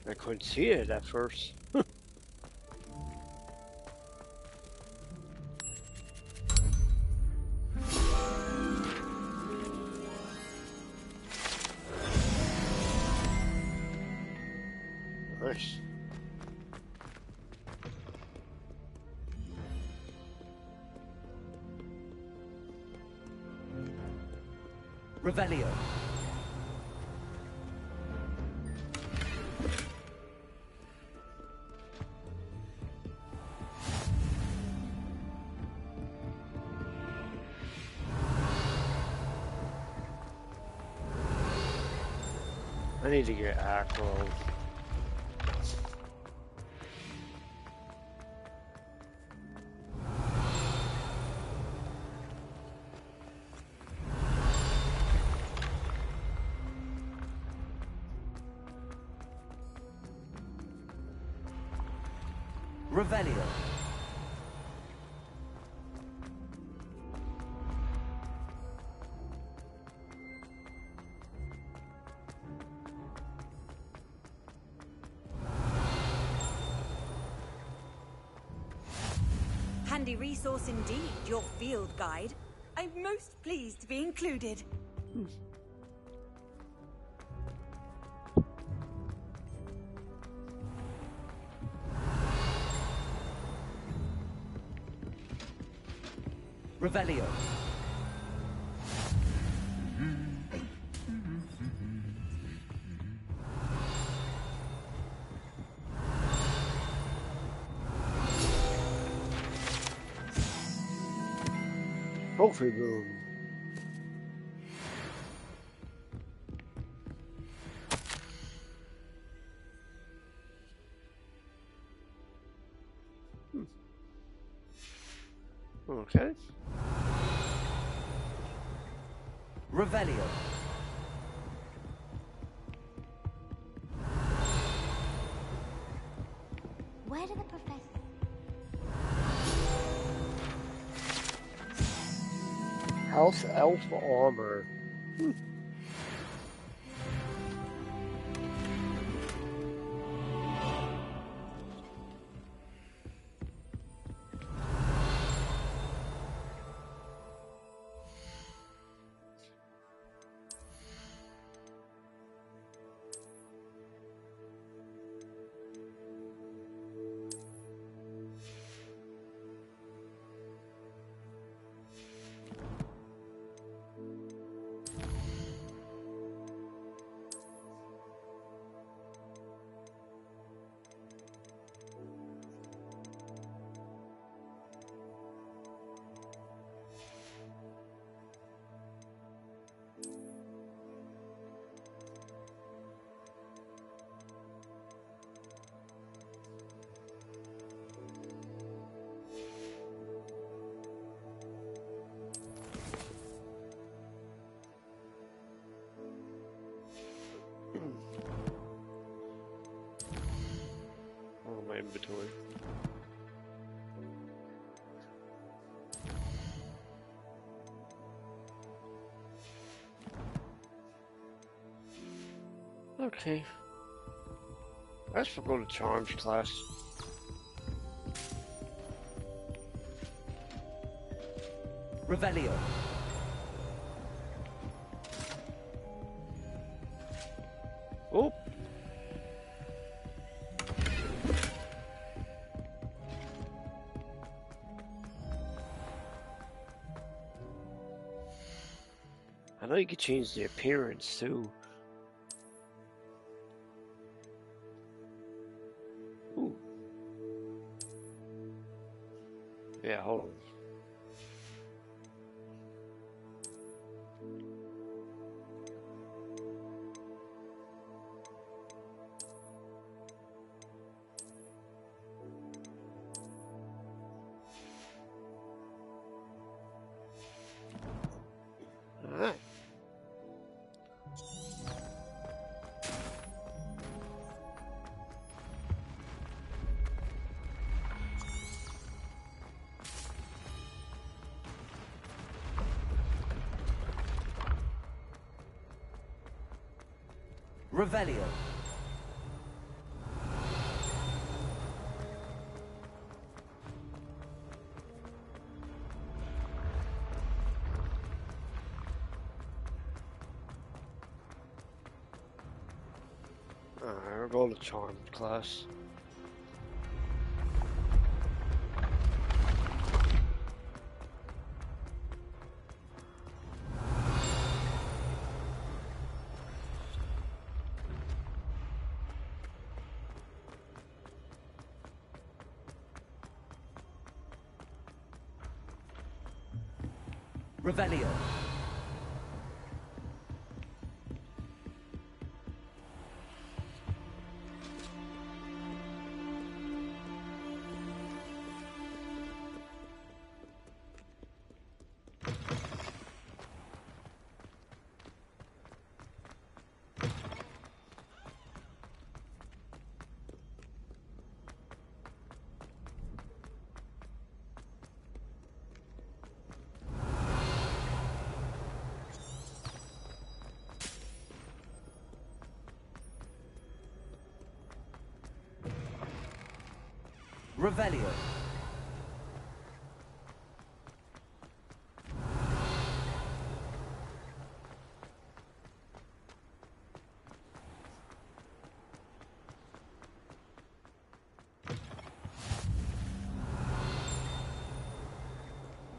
I couldn't see it at first. Nice. Revelio. I need to get acro. Revelio. Handy resource indeed, your field guide. I'm most pleased to be included. Revelio. Trophy room. Okay. Revelio. Where do the professors... House elf armor. Oh, my inventory. Okay. Let's go to Charms class. Revelio. Oh. I know you could change the appearance too. Ooh. Yeah, hold on. Alright. Revelio. Alright, we'll go to Charmed class. Revelio. Revelio.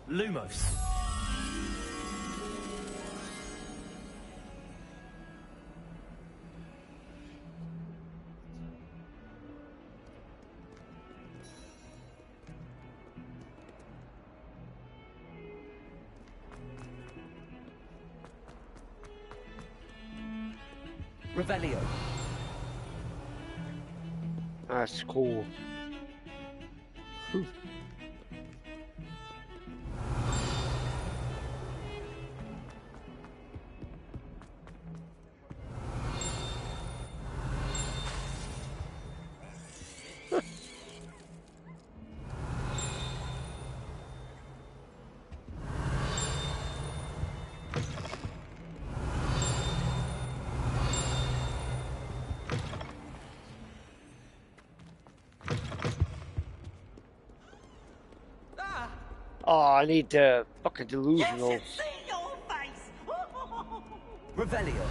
Lumos. Revelio. That's cool. Oh, I need the fucking delusional. Revelio.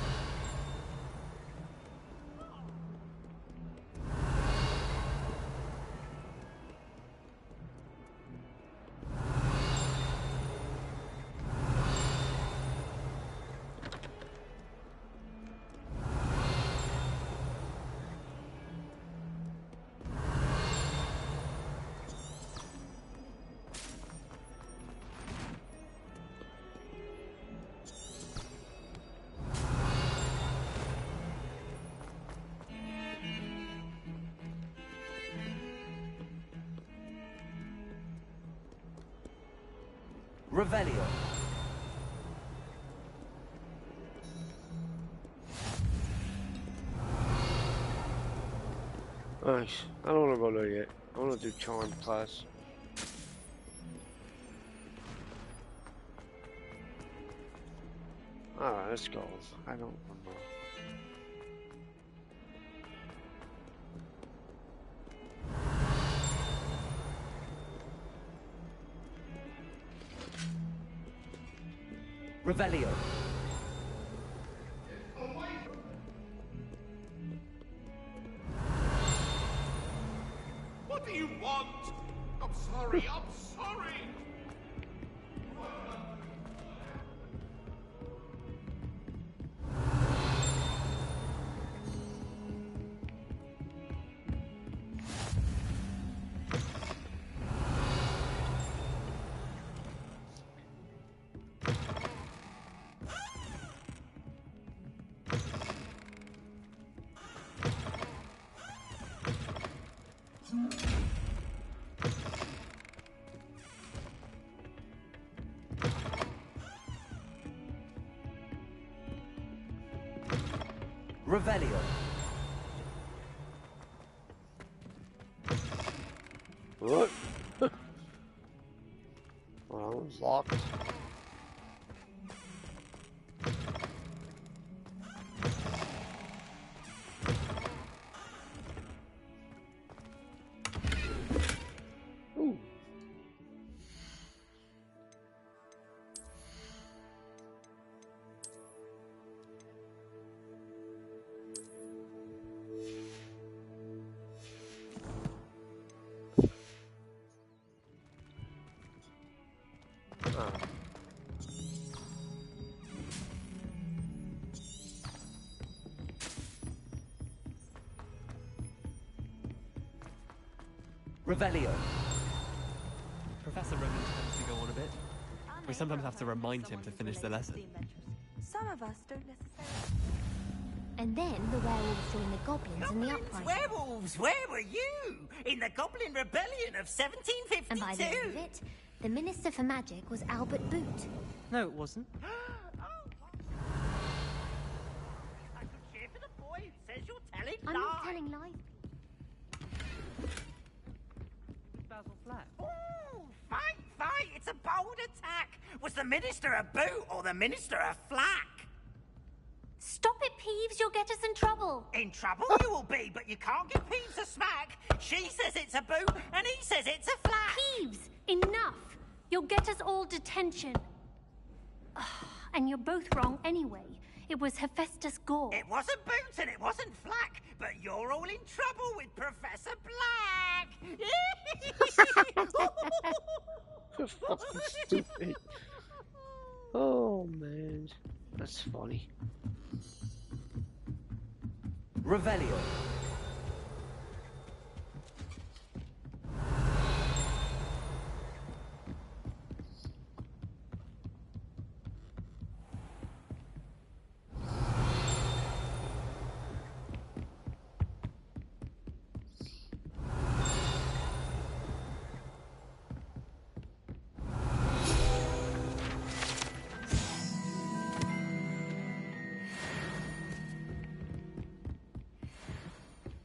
Revelio. Nice. I don't want to go there yet. I want to do Charm class. Alright, let's go. I don't remember. Revelio. What do you want? I'm sorry, I'm sorry! Revelio. What? Well, it was locked. Ooh. Revelio. Professor Roman tends to go on a bit. We sometimes have to remind him to finish the lesson. Some of us don't necessarily. And then the werewolves joined the goblins in the uprising. Werewolves, where were you? In the Goblin Rebellion of 1752? And by the end of it, the Minister for Magic was Albert Boot. No, it wasn't. I could cheer for the boy who says you're telling I'm lies. not telling lies. Basil Flat. Ooh, fight! It's a bold attack. Was the Minister a boot or the Minister a flack? Stop it, Peeves, you'll get us in trouble. In trouble you will be, but you can't give Peeves a smack. She says it's a boot, and he says it's a flack. Peeves, enough. You'll get us all detention. And you're both wrong anyway. It was Hephaestus Gore. It wasn't boot and it wasn't flack, but you're all in trouble with Professor Black. Fucking stupid. Oh man, that's funny. Revelio.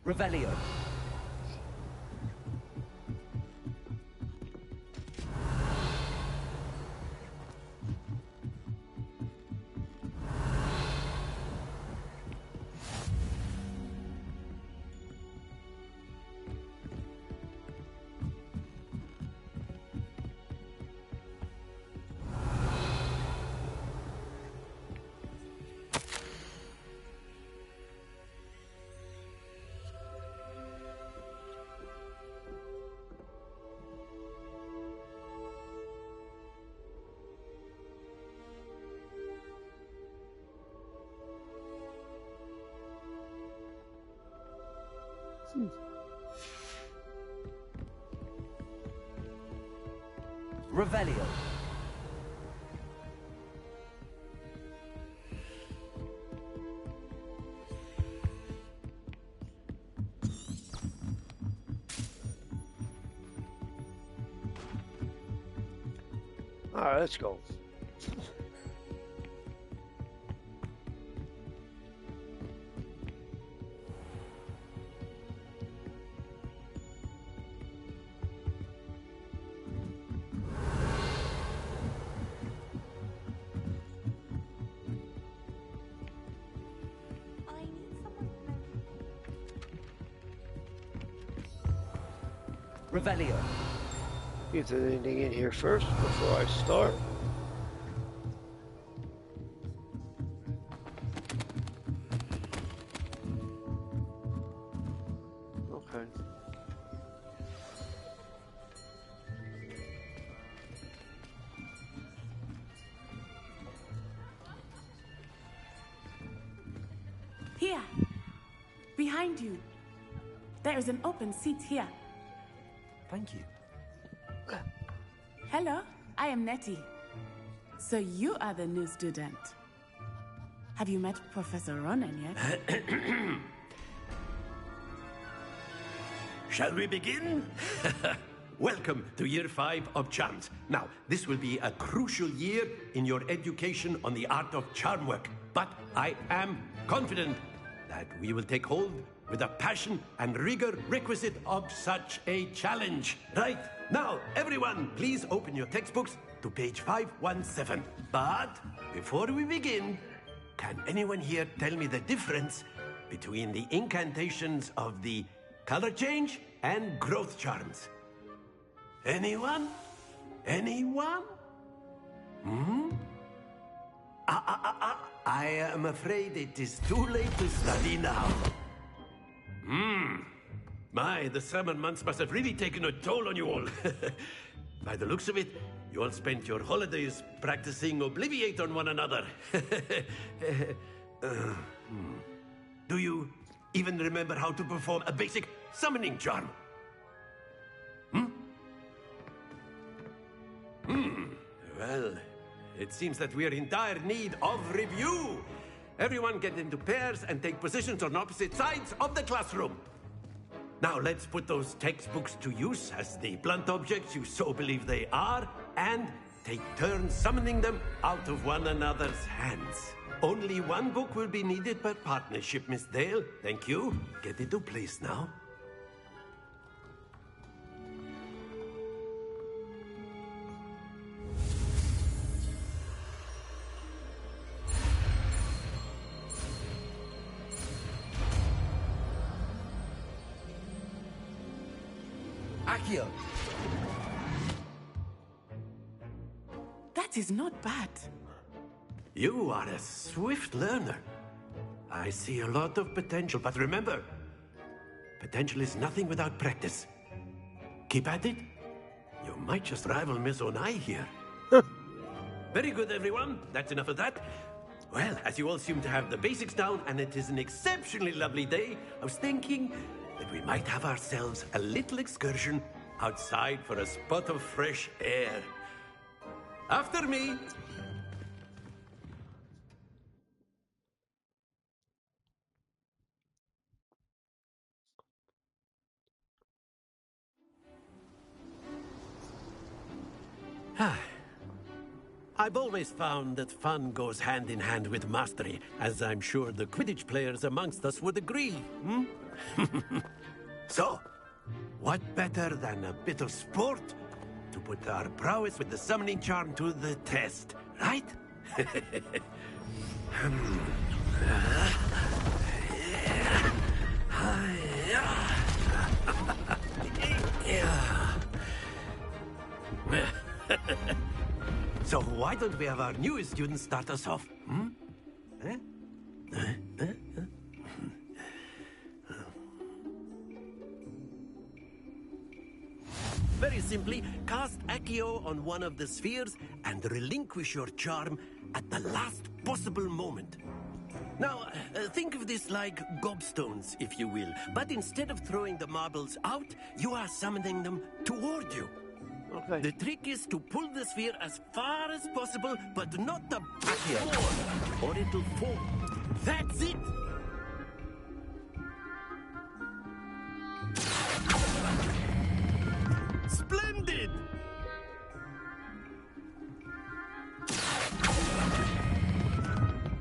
Revelio. Revelio. Alright, let's go. Revelio. If there's anything in here first before I start. Here. Behind you. There is an open seat here. Thank you. Hello, I am Nettie. So you are the new student. Have you met Professor Ronan yet? Shall we begin? Welcome to Year 5 of Charms. Now, this will be a crucial year in your education on the art of charm work. But I am confident that we will take hold with the passion and rigor requisite of such a challenge. Right, now, everyone, please open your textbooks to page 517. But before we begin, can anyone here tell me the difference between the incantations of the color change and growth charms? Anyone? Anyone? I am afraid it is too late to study now. My, the summer months must have really taken a toll on you all. By the looks of it, you all spent your holidays practicing Obliviate on one another. Do you even remember how to perform a basic summoning charm? Well, it seems that we are in dire need of review. Everyone get into pairs and take positions on opposite sides of the classroom. Now let's put those textbooks to use as the blunt objects you so believe they are, and take turns summoning them out of one another's hands. Only one book will be needed per partnership, Miss Dale. Thank you. Get into place now. Accio! That is not bad. You are a swift learner. I see a lot of potential, but remember, potential is nothing without practice. Keep at it. You might just rival Miss Onai here. Very good, everyone. That's enough of that. Well, as you all seem to have the basics down, and it is an exceptionally lovely day, I was thinking that we might have ourselves a little excursion outside for a spot of fresh air. After me. I've always found that fun goes hand in hand with mastery, as I'm sure the Quidditch players amongst us would agree. So, what better than a bit of sport to put our prowess with the summoning charm to the test, right? So why don't we have our newest student start us off? Very simply, cast Accio on one of the spheres and relinquish your charm at the last possible moment. Now, think of this like gobstones, if you will. But instead of throwing the marbles out, you are summoning them toward you. Okay. The trick is to pull the sphere as far as possible, but not the backward, or it'll fall. That's it! Splendid!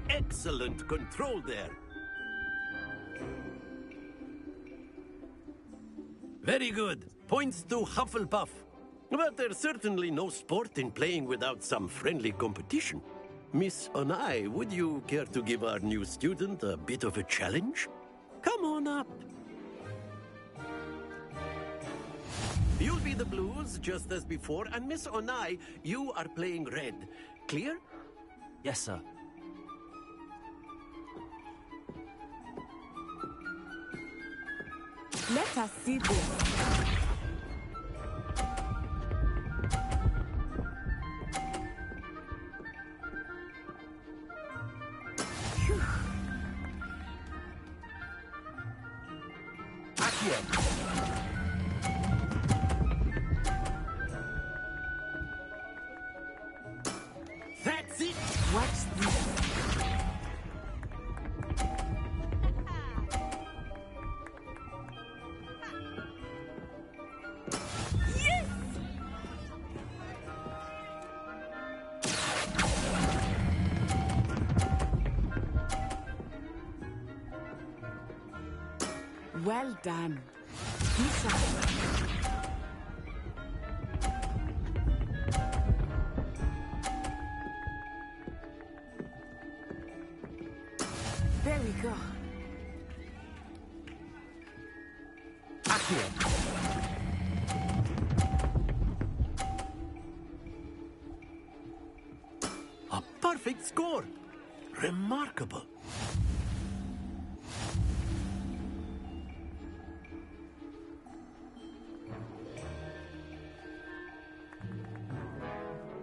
Excellent control there. Very good. Points to Hufflepuff. But there's certainly no sport in playing without some friendly competition. Miss Onai, would you care to give our new student a bit of a challenge? Come on up. You'll be the blues, just as before, and Miss Onai, you are playing red. Clear? Yes, sir. Let us see this. That's it! Watch this. Yes! Well done. Be sharp. There we go. A perfect score. Remarkable.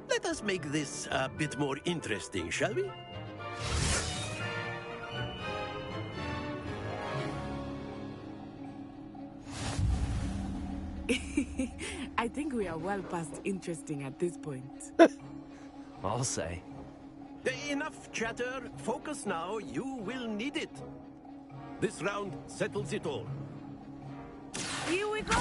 Let us make this a bit more interesting, shall we? I think we are well past interesting at this point. I'll say. Enough chatter. Focus now. You will need it. This round settles it all. Here we go!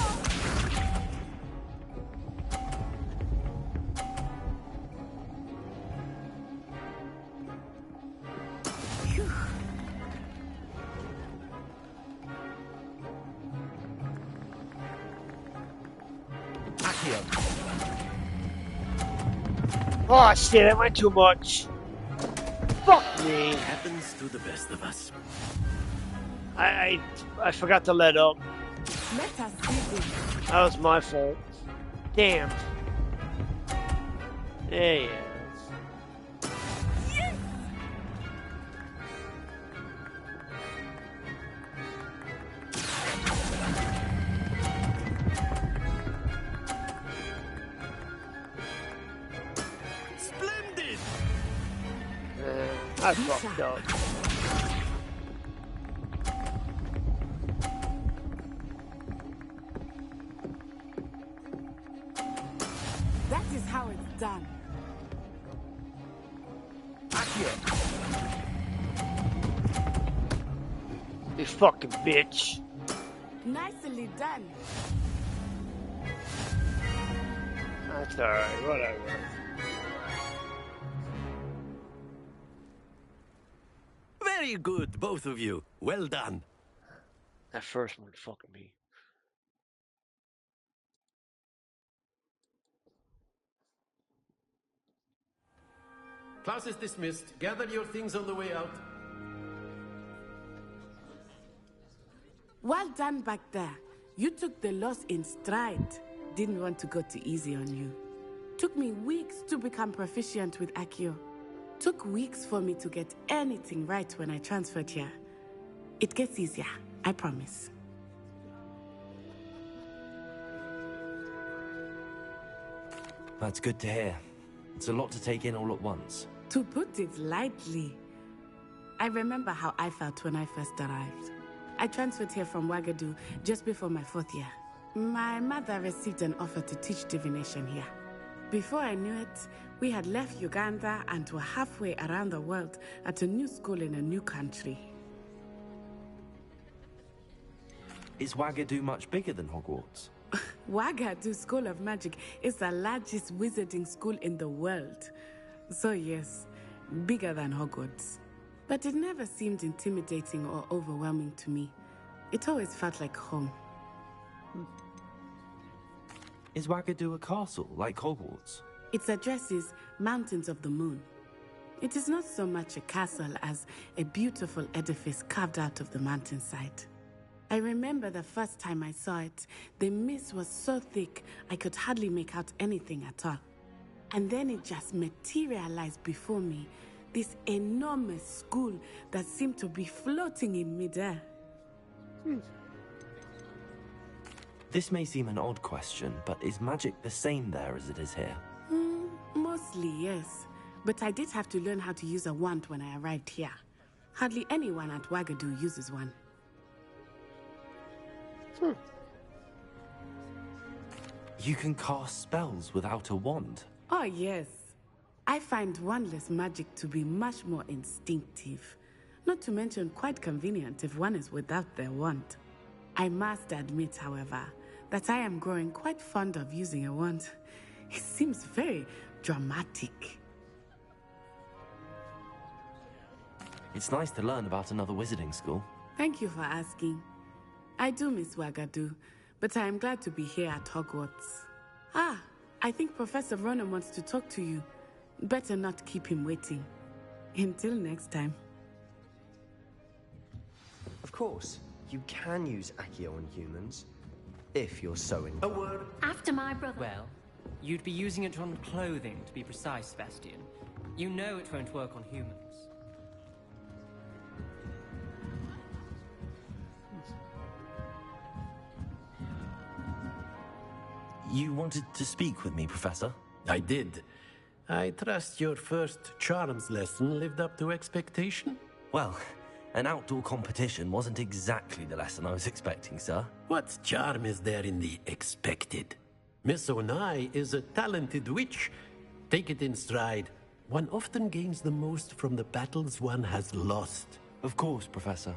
Oh shit, I went too much. Fuck me. Happens to the best of us. I forgot to let up. Let us see this. That was my fault. Damn. There he is. Splendid! I fucked up. That is how it's done. You fucking bitch. Nicely done. That's alright, whatever. Very good, both of you. Well done. That first one fucked me. Class is dismissed. Gather your things on the way out. Well done back there. You took the loss in stride. Didn't want to go too easy on you. Took me weeks to become proficient with Accio. Took weeks for me to get anything right when I transferred here. It gets easier, I promise. That's good to hear. It's a lot to take in all at once. To put it lightly, I remember how I felt when I first arrived. I transferred here from Ouagadougou just before my 4th year. My mother received an offer to teach divination here. Before I knew it, we had left Uganda and were halfway around the world at a new school in a new country. Is Ouagadougou much bigger than Hogwarts? Ouagadougou School of Magic is the largest wizarding school in the world. So yes, bigger than Hogwarts. But it never seemed intimidating or overwhelming to me. It always felt like home. Is Ouagadougou a castle, like Hogwarts? Its address is Mountains of the Moon. It is not so much a castle as a beautiful edifice carved out of the mountainside. I remember the first time I saw it, the mist was so thick I could hardly make out anything at all. And then it just materialized before me, this enormous school that seemed to be floating in midair. This may seem an odd question, but is magic the same there as it is here? Mostly, yes. But I did have to learn how to use a wand when I arrived here. Hardly anyone at Ouagadougou uses one. You can cast spells without a wand. Oh, yes. I find wandless magic to be much more instinctive. Not to mention quite convenient if one is without their wand. I must admit, however, that I am growing quite fond of using a wand. It seems very dramatic. It's nice to learn about another wizarding school. Thank you for asking. I do miss Wagadu, but I am glad to be here at Hogwarts. Ah, I think Professor Ronan wants to talk to you. Better not keep him waiting. Until next time. Of course, you can use Accio on humans, if you're so inclined. A word. After my brother. Well, you'd be using it on clothing, to be precise, Sebastian. You know it won't work on humans. You wanted to speak with me, Professor? I did. I trust your first charms lesson lived up to expectation? Well, an outdoor competition wasn't exactly the lesson I was expecting, sir. What charm is there in the expected? Miss Onai is a talented witch. Take it in stride. One often gains the most from the battles one has lost. Of course, Professor.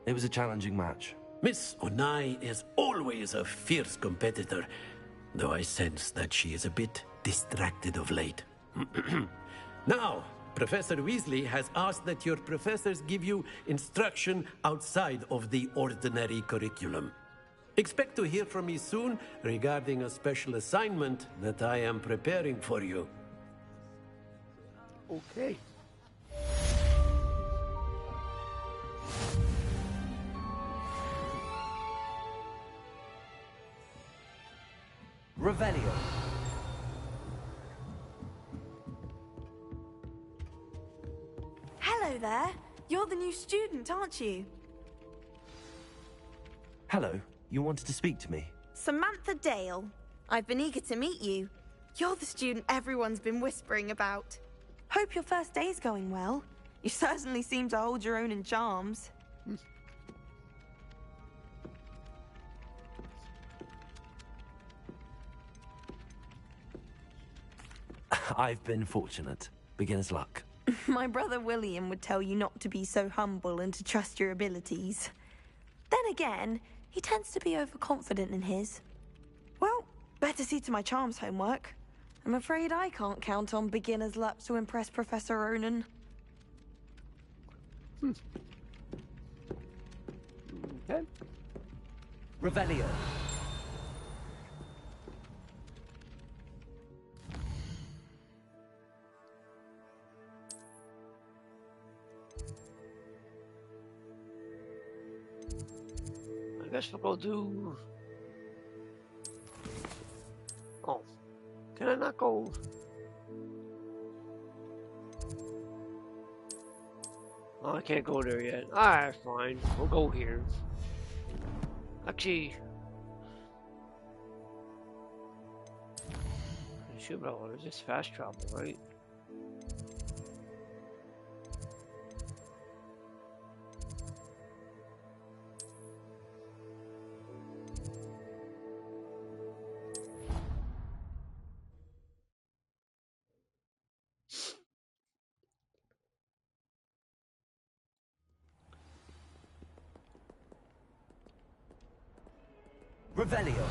It was a challenging match. Miss Onai is always a fierce competitor, though I sense that she is a bit distracted of late. Now, Professor Weasley has asked that your professors give you instruction outside of the ordinary curriculum. Expect to hear from me soon regarding a special assignment that I am preparing for you. Okay. Revelio. Hello there. You're the new student, aren't you? Hello, you wanted to speak to me? Samantha Dale. I've been eager to meet you. You're the student everyone's been whispering about. Hope your first day's going well. You certainly seem to hold your own in charms. I've been fortunate. Beginner's luck. My brother William would tell you not to be so humble and to trust your abilities. Then again, he tends to be overconfident in his. Well, better see to my charms homework. I'm afraid I can't count on beginner's luck to impress Professor Ronan. Okay. Revelio. I guess we'll go do... Oh. Can I not go... Oh, I can't go there yet. Alright, fine. We'll go here. Actually... I should be able to just fast travel, right? Revelio.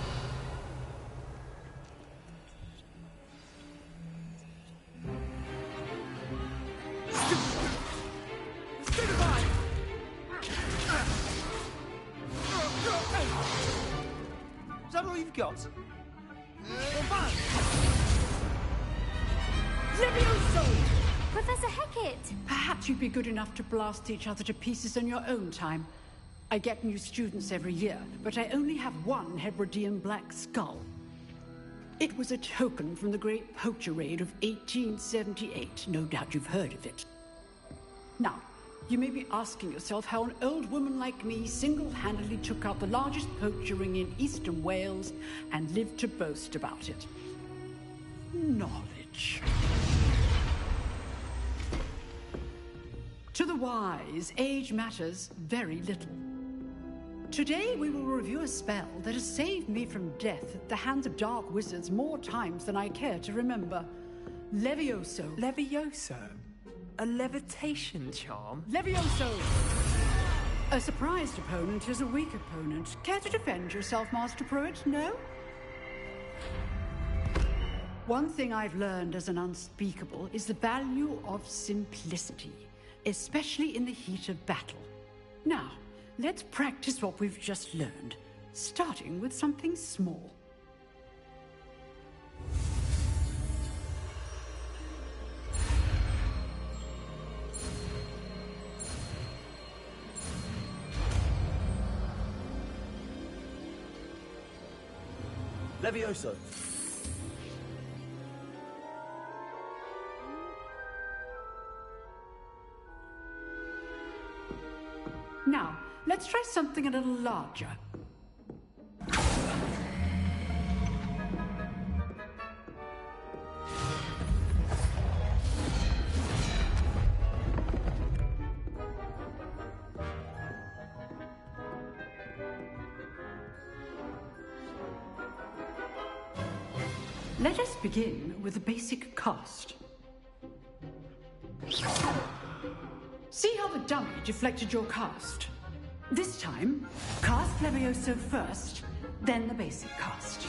Is that all you've got? Professor Hecat! Perhaps you'd be good enough to blast each other to pieces in your own time. I get new students every year, but I only have one Hebridean black skull. It was a token from the Great Poacher Raid of 1878. No doubt you've heard of it. Now, you may be asking yourself how an old woman like me single-handedly took out the largest poacher ring in eastern Wales and lived to boast about it. Knowledge. To the wise, age matters very little. Today we will review a spell that has saved me from death at the hands of dark wizards more times than I care to remember. Levioso. Levioso? A levitation charm? Levioso! A surprised opponent is a weak opponent. Care to defend yourself, Master Pruitt? No? One thing I've learned as an unspeakable is the value of simplicity, especially in the heat of battle. Now, let's practice what we've just learned, starting with something small. Levioso. Now, let's try something a little larger. Let us begin with the basic cast. See how the dummy deflected your cast? This time, cast Levioso first, then the basic cast.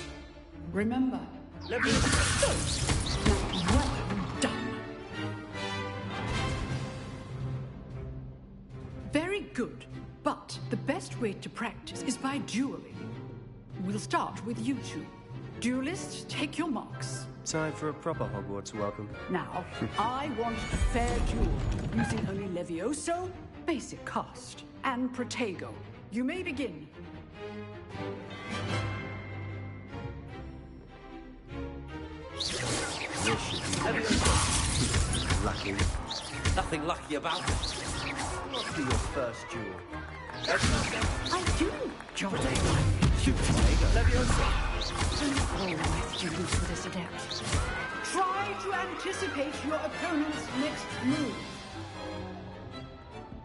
Remember, Levioso! Well done. Very good, but the best way to practice is by dueling. We'll start with you two. Duelists, take your marks. Time for a proper Hogwarts welcome. Now, I want a fair duel, using only Levioso, basic cast, and Protego. You may begin. Lucky. Nothing lucky about it. Must be your first duel. I do, John. Shoot, Levioso. All my students for this adept. Try to anticipate your opponent's next move.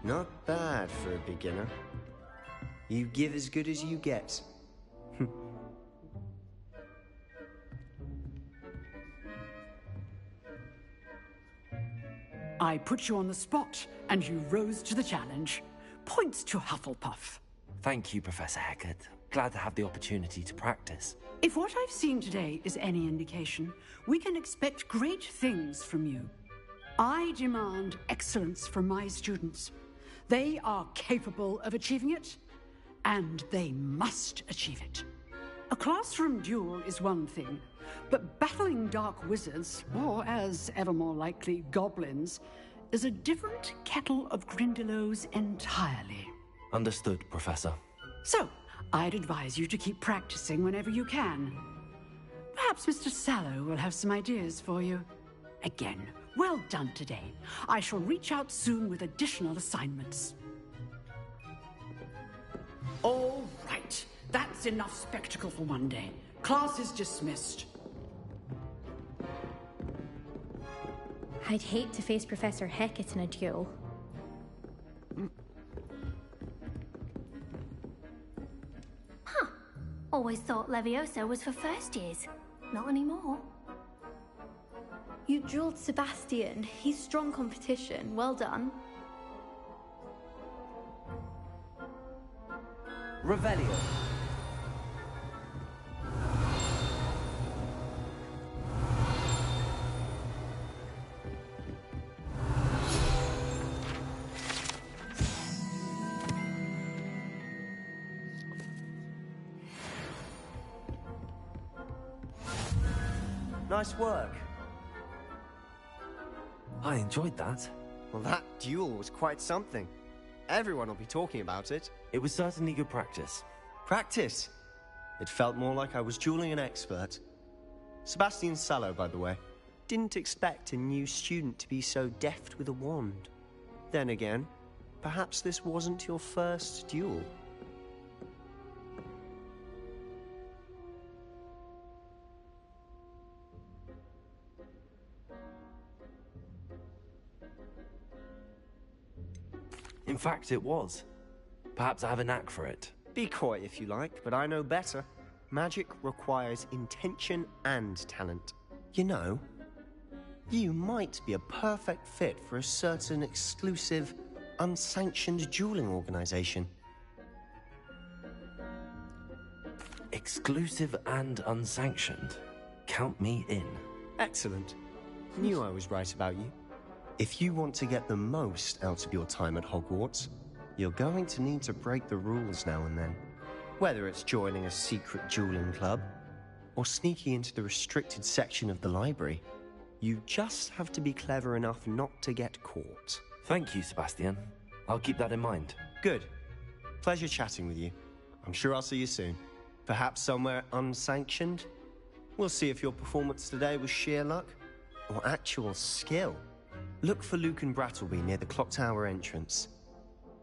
Not bad for a beginner. You give as good as you get. I put you on the spot, and you rose to the challenge. Points to Hufflepuff. Thank you, Professor Hecat. Glad to have the opportunity to practice. If what I've seen today is any indication, we can expect great things from you. I demand excellence from my students. They are capable of achieving it, and they must achieve it. A classroom duel is one thing, but battling dark wizards, or as ever more likely, goblins, is a different kettle of Grindylows entirely. Understood, Professor. So, I'd advise you to keep practicing whenever you can. Perhaps Mr. Sallow will have some ideas for you. Again, well done today. I shall reach out soon with additional assignments. All right. That's enough spectacle for one day. Class is dismissed. I'd hate to face Professor Hecat in a duel. Huh. Always thought Levioso was for first years. Not anymore. You dueled Sebastian. He's strong competition. Well done. Revelio. Nice work. I enjoyed that. Well, that duel was quite something. Everyone will be talking about it. It was certainly good practice. Practice? It felt more like I was dueling an expert. Sebastian Sallow, by the way. Didn't expect a new student to be so deft with a wand. Then again, perhaps this wasn't your first duel. In fact, it was. Perhaps I have a knack for it. Be coy if you like, but I know better. Magic requires intention and talent. You know, you might be a perfect fit for a certain exclusive, unsanctioned dueling organization. Exclusive and unsanctioned. Count me in. Excellent. Knew I was right about you. If you want to get the most out of your time at Hogwarts, you're going to need to break the rules now and then. Whether it's joining a secret dueling club, or sneaking into the restricted section of the library, you just have to be clever enough not to get caught. Thank you, Sebastian. I'll keep that in mind. Good. Pleasure chatting with you. I'm sure I'll see you soon. Perhaps somewhere unsanctioned? We'll see if your performance today was sheer luck, or actual skill. Look for Luke and Brattleby near the clock tower entrance.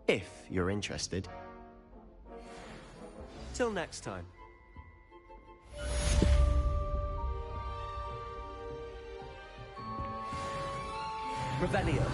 If you're interested. Till next time. Revelio.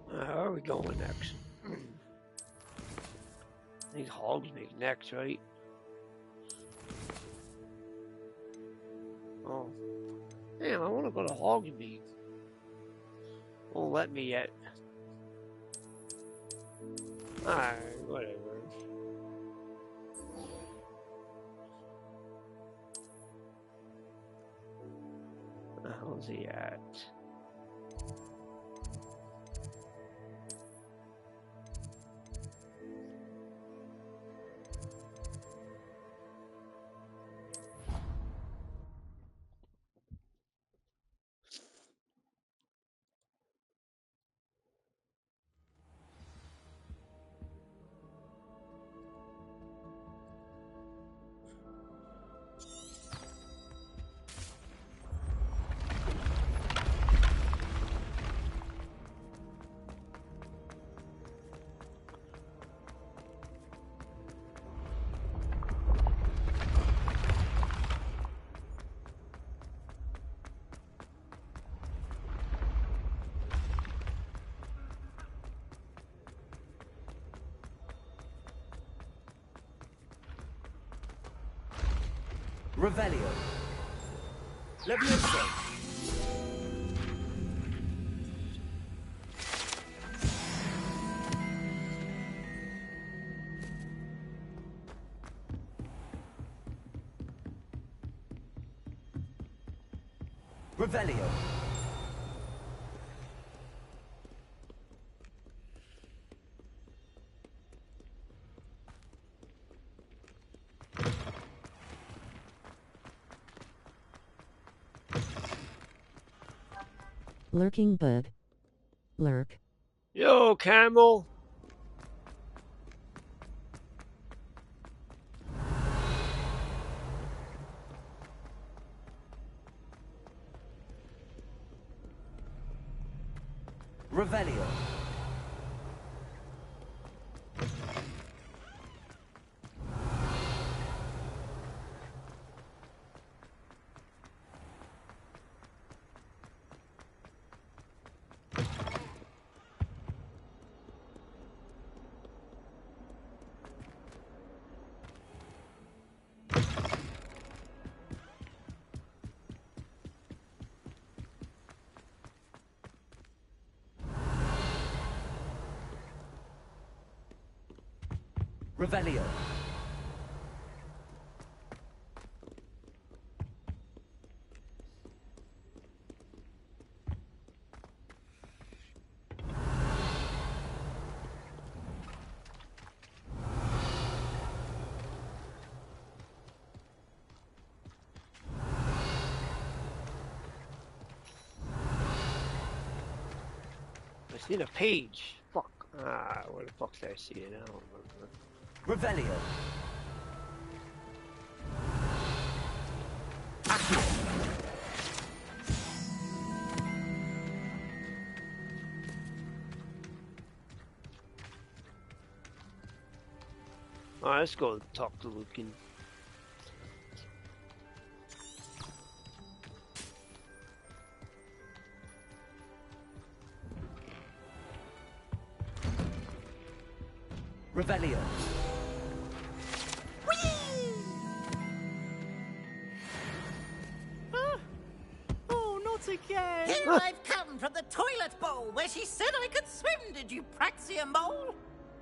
Where are we going next? I think Hogsmeade next, right? Oh. Damn, I want to go to Hogsmeade. Won't let me yet. Alright, whatever. Where the hell's he at? Revelio. Levioso. Revelio. Lurking bug. Lurk. Yo, Camel. Revelio. Revelio. Seen a page. Fuck. Ah, where the fuck did I see it? I don't remember. Revelio. Alright, let's go talk to Lucan. Revelio. Oh, not again! Here I've come from the toilet bowl where she said I could swim, did you praxia mole?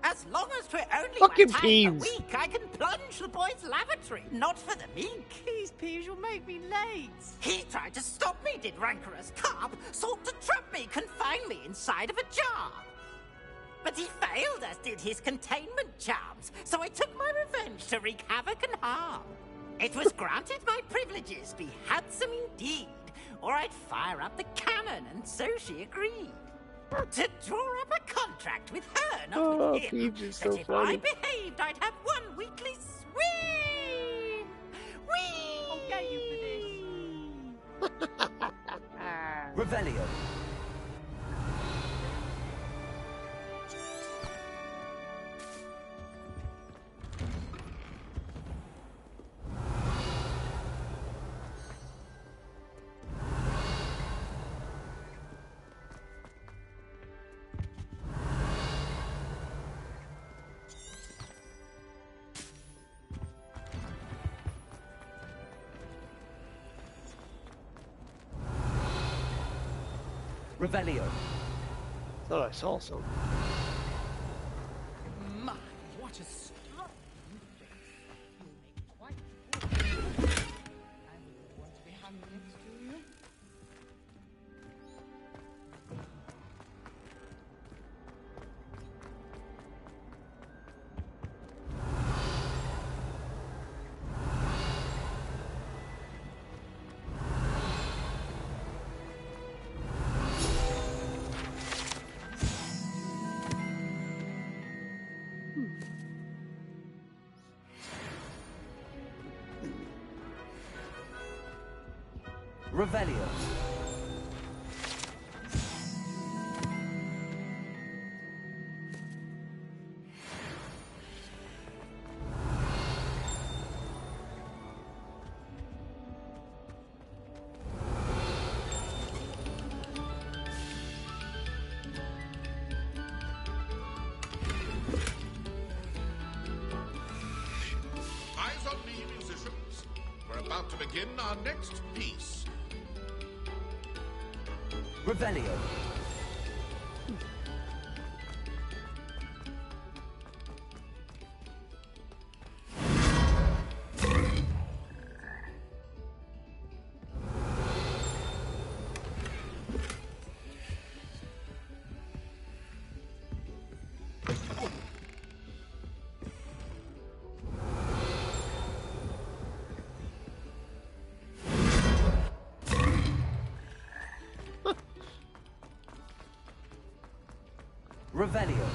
As long as we're only Fucking one time peeves. a week, I can plunge the boy's lavatory, not for the meek. These peeves will make me late. He tried to stop me, did rancorous carp, sought to trap me, confine me inside of a jar. But he failed, as did his containment charms, so I took my revenge to wreak havoc and harm. It was granted my privileges be handsome indeed, or I'd fire up the cannon, and so she agreed. To draw up a contract with her, not with him, Peeves is so that if funny. I behaved, I'd have one weekly swim! Whee! I'll get you for this. Revelio. Revelio. Thought I saw something. My, what a strong face. You make quite I will want to be hung next to you. Revelio. Eyes on me, musicians. We're about to begin our next piece. Revelio. Revelio.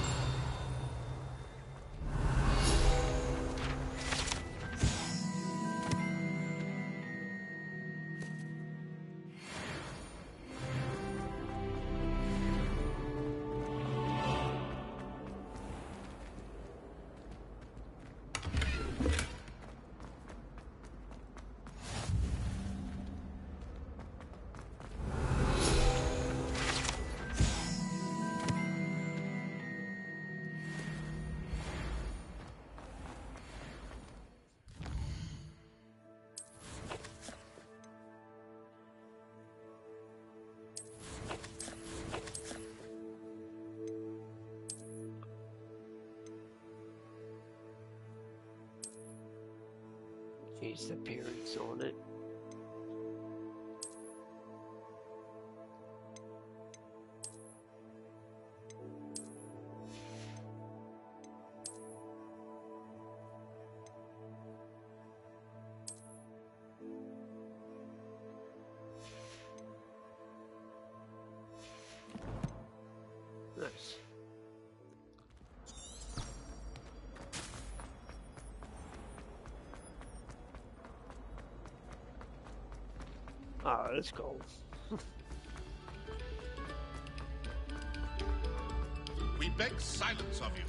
Change the appearance on it. Oh, let's go. We beg silence of you.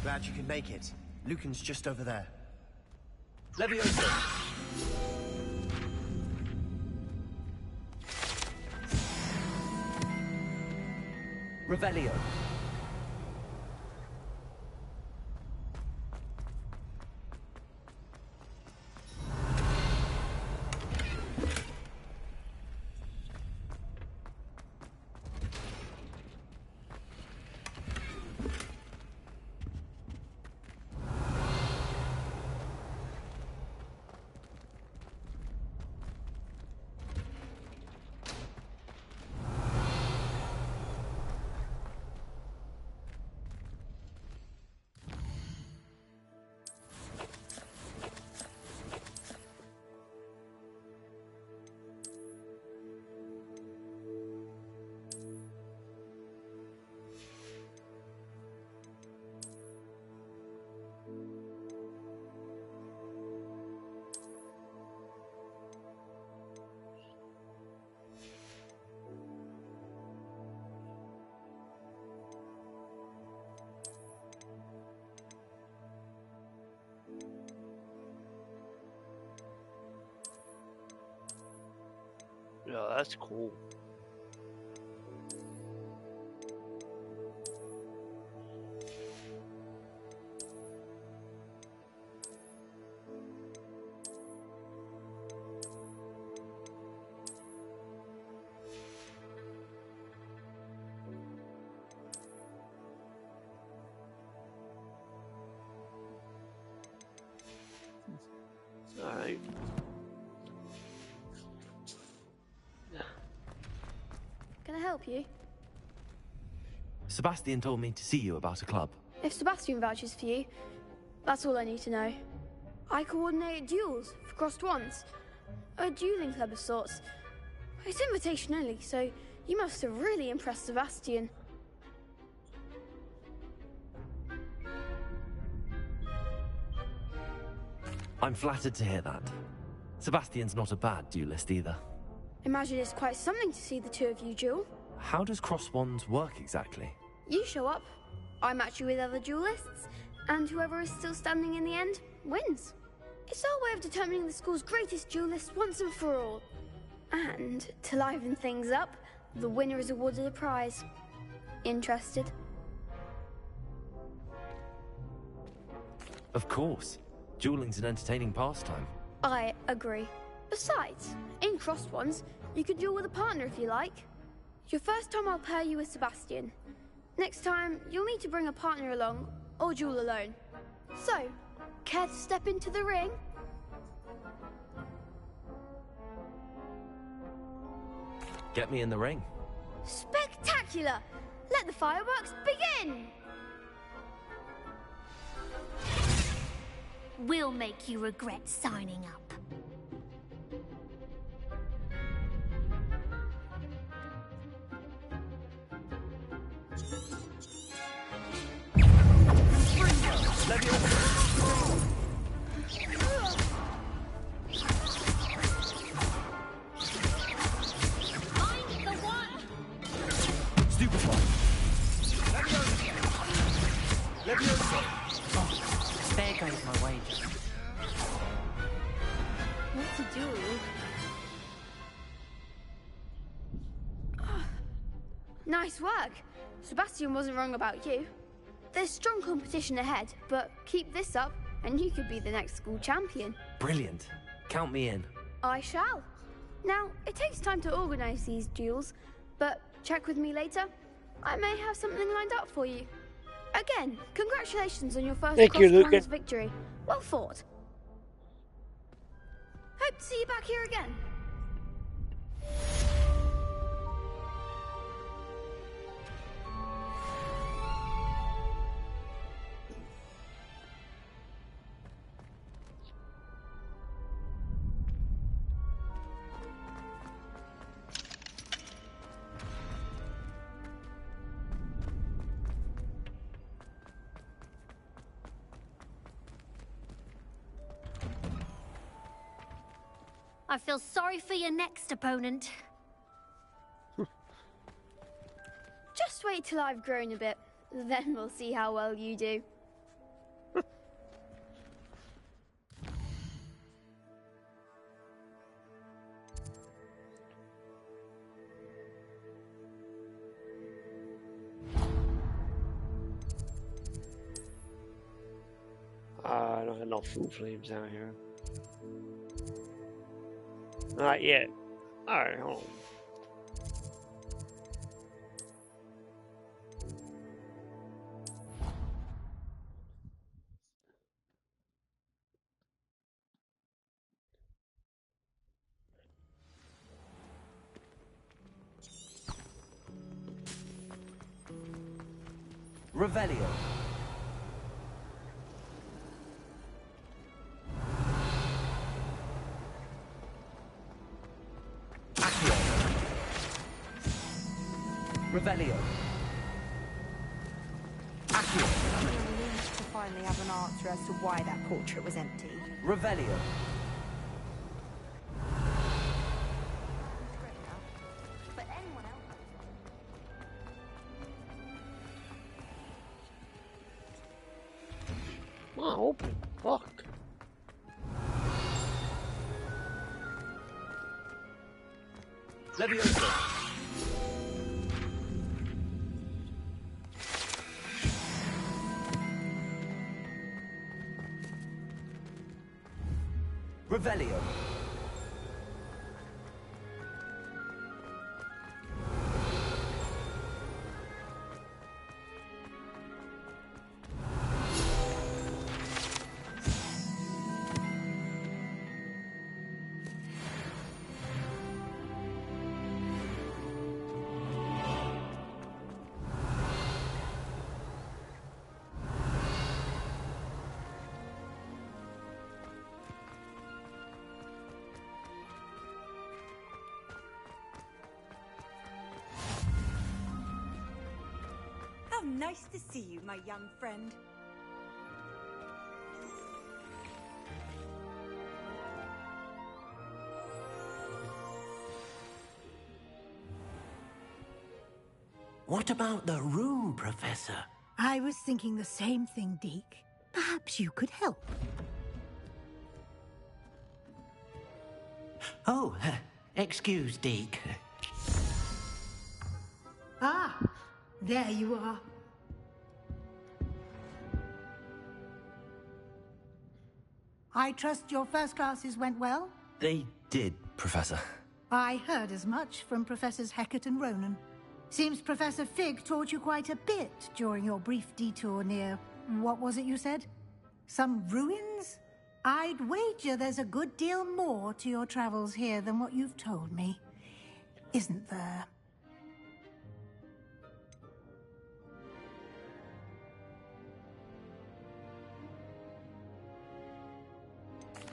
Glad you can make it. Lucan's just over there. Levioso. Revelio. Yeah, that's cool. All right. Can I help you? Sebastian told me to see you about a club. If Sebastian vouches for you, that's all I need to know. I coordinate duels for crossed ones. A dueling club of sorts. It's invitation only, so you must have really impressed Sebastian. I'm flattered to hear that. Sebastian's not a bad duelist either. Imagine it's quite something to see the two of you duel. How does cross wands work exactly? You show up, I match you with other duelists, and whoever is still standing in the end wins. It's our way of determining the school's greatest duelist once and for all. And to liven things up, the winner is awarded a prize. Interested? Of course. Dueling's an entertaining pastime. I agree. Besides, in crossed ones, you can duel with a partner if you like. Your first time I'll pair you with Sebastian. Next time, you'll need to bring a partner along, or duel alone. So, care to step into the ring? Get me in the ring. Spectacular! Let the fireworks begin! We'll make you regret signing up. There goes my wager. What to do? Nice work. Sebastian wasn't wrong about you. There's strong competition ahead, but keep this up and you could be the next school champion. Brilliant. Count me in. I shall. Now, it takes time to organize these duels, but check with me later. I may have something lined up for you. Again, congratulations on your first cross-ones victory. Well fought. Hope to see you back here again. I feel sorry for your next opponent. Just wait till I've grown a bit. Then we'll see how well you do. I don't have no food flames out here. Not yet. Alright, hold on. Revelio. Revelio. I'm relieved to finally have an answer as to why that portrait was empty. Revelio. But anyone else? Come on, open. Fuck. Levioso. Revelio. How nice to see you, my young friend. What about the room, Professor? I was thinking the same thing, Deke. Perhaps you could help. Oh, excuse, Deke. Ah, there you are. I trust your first classes went well? They did, Professor. I heard as much from Professors Hecat and Ronan. Seems Professor Fig taught you quite a bit during your brief detour near... what was it you said? Some ruins? I'd wager there's a good deal more to your travels here than what you've told me. Isn't there?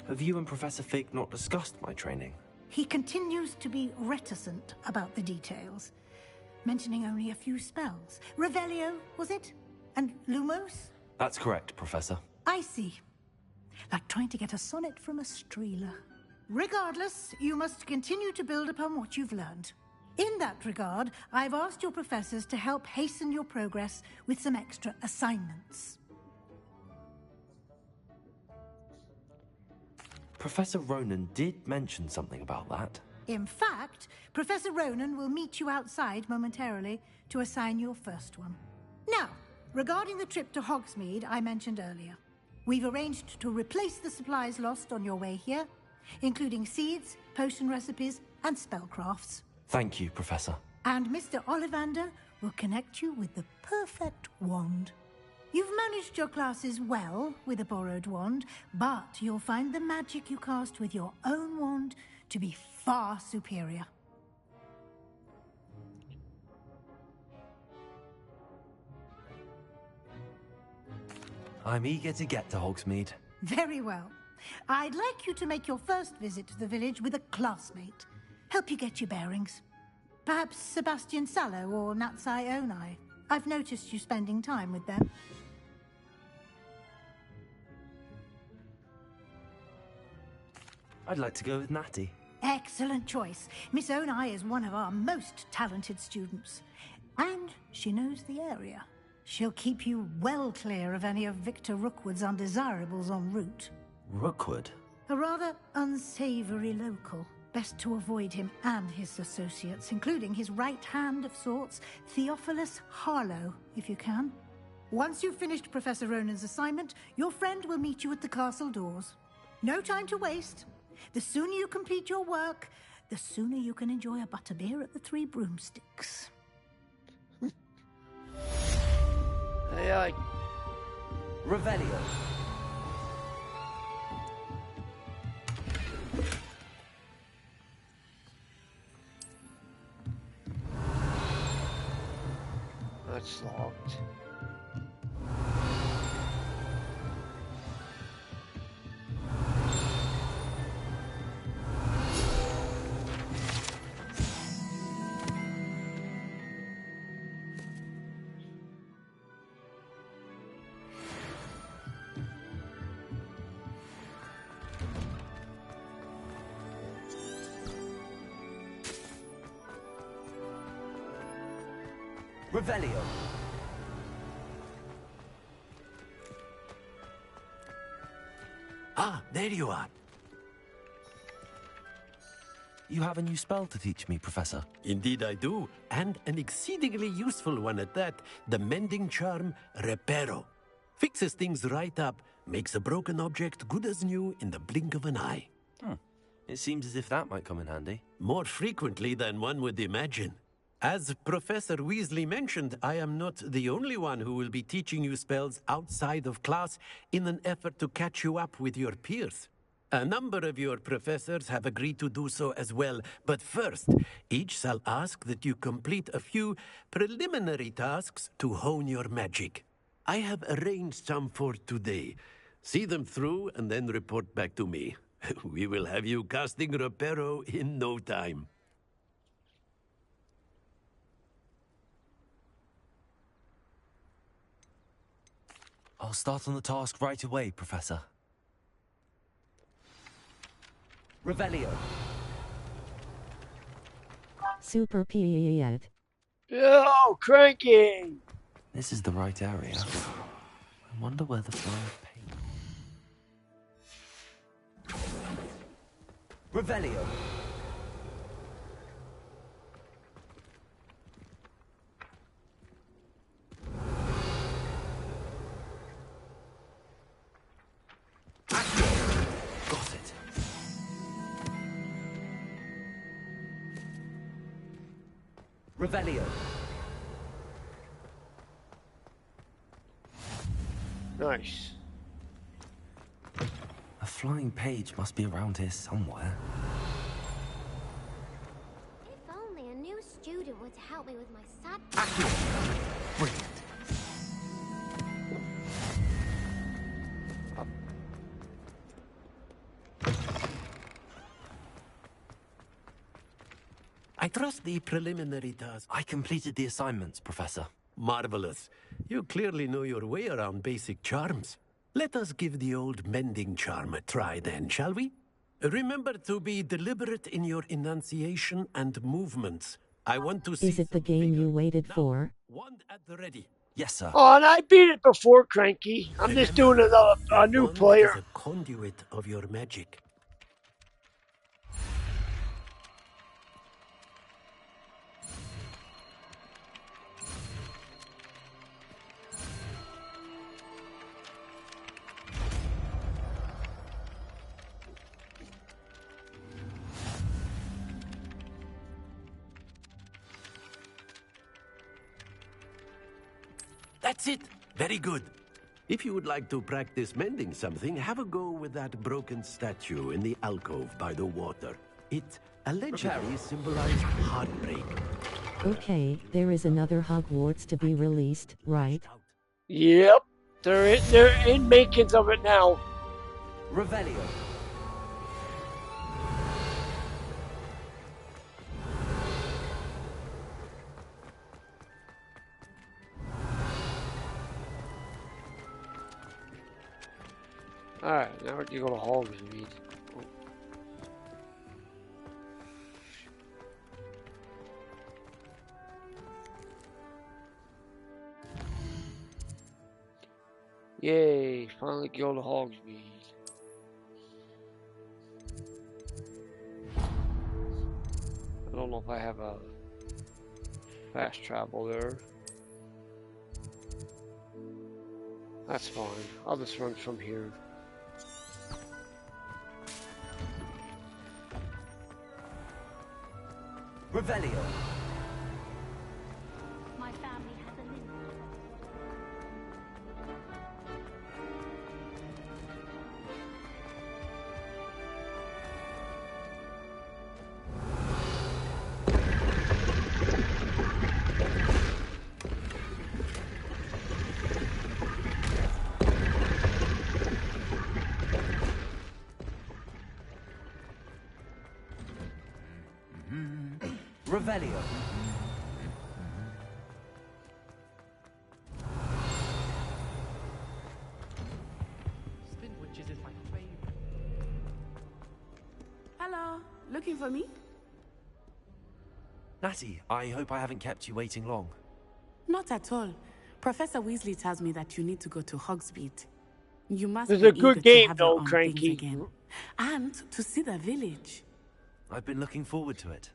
Have you and Professor Fig not discussed my training? He continues to be reticent about the details, mentioning only a few spells. Revelio, was it? And Lumos? That's correct, Professor. I see. Like trying to get a sonnet from a streeler. Regardless, you must continue to build upon what you've learned. In that regard, I've asked your professors to help hasten your progress with some extra assignments. Professor Ronan did mention something about that. In fact, Professor Ronan will meet you outside momentarily to assign your first one. Now, regarding the trip to Hogsmeade I mentioned earlier, we've arranged to replace the supplies lost on your way here, including seeds, potion recipes, and spellcrafts. Thank you, Professor. And Mr. Ollivander will connect you with the perfect wand. You've managed your classes well with a borrowed wand, but you'll find the magic you cast with your own wand to be far superior. I'm eager to get to Hogsmeade. Very well. I'd like you to make your first visit to the village with a classmate. Help you get your bearings. Perhaps Sebastian Sallow or Natsai Onai. I've noticed you spending time with them. I'd like to go with Natty. Excellent choice. Miss Onai is one of our most talented students. And she knows the area. She'll keep you well clear of any of Victor Rookwood's undesirables en route. Rookwood? A rather unsavory local. Best to avoid him and his associates, including his right hand of sorts, Theophilus Harlow, if you can. Once you've finished Professor Ronan's assignment, your friend will meet you at the castle doors. No time to waste. The sooner you complete your work, the sooner you can enjoy a butterbeer at the Three Broomsticks. Aye. Revelio. That's locked. Revelio. Ah, there you are. You have a new spell to teach me, Professor. Indeed I do, and an exceedingly useful one at that. The mending charm, Reparo. Fixes things right up, makes a broken object good as new in the blink of an eye. It seems as if that might come in handy. More frequently than one would imagine. As Professor Weasley mentioned, I am not the only one who will be teaching you spells outside of class in an effort to catch you up with your peers. A number of your professors have agreed to do so as well, but first, each shall ask that you complete a few preliminary tasks to hone your magic. I have arranged some for today. See them through and then report back to me. We will have you casting Reparo in no time. I'll start on the task right away, Professor. Revelio. Super Piet. Oh, cranky! This is the right area. I wonder where the flow of paint... Revelio. Got it. Revelio. Nice. A flying page must be around here somewhere. If only a new student were to help me with my sad... Brilliant. I trust the preliminary task. I completed the assignments, Professor. Marvelous. You clearly know your way around basic charms. Let us give the old mending charm a try then, shall we? Remember to be deliberate in your enunciation and movements. I want to see... Is it the game you waited for? Wand at the ready. Yes, sir. Oh, and I beat it before, Cranky. I'm just doing a new Wand player. is a conduit of your magic. That's it. Very good. If you would like to practice mending something, have a go with that broken statue in the alcove by the water. It allegedly symbolized heartbreak. Okay, there is another Hogwarts to be released, right? Yep. They're in makings of it now. Revelio. Alright, now we're going to go to Hogswart. Yay, finally killed Hogsmeade. I don't know if I have a fast travel there. That's fine. I'll just run from here. Revelio. My family has a limit. Revelio. Spinwitches is my favorite. Hello, looking for me? Natty, I hope I haven't kept you waiting long. Not at all. Professor Weasley tells me that you need to go to Hogsmeade. You must This is be a good eager game to have though, your own Cranky. things again. And to see the village. I've been looking forward to it.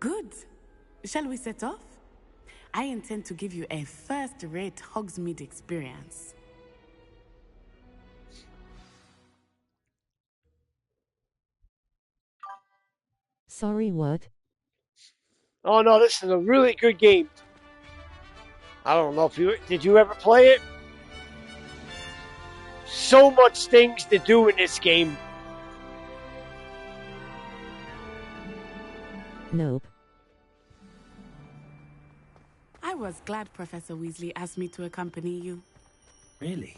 Good. Shall we set off? I intend to give you a first-rate Hogsmeade experience. Sorry, what? Oh no, this is a really good game. I don't know if did you ever play it? So much things to do in this game. Nope. I was glad Professor Weasley asked me to accompany you. Really?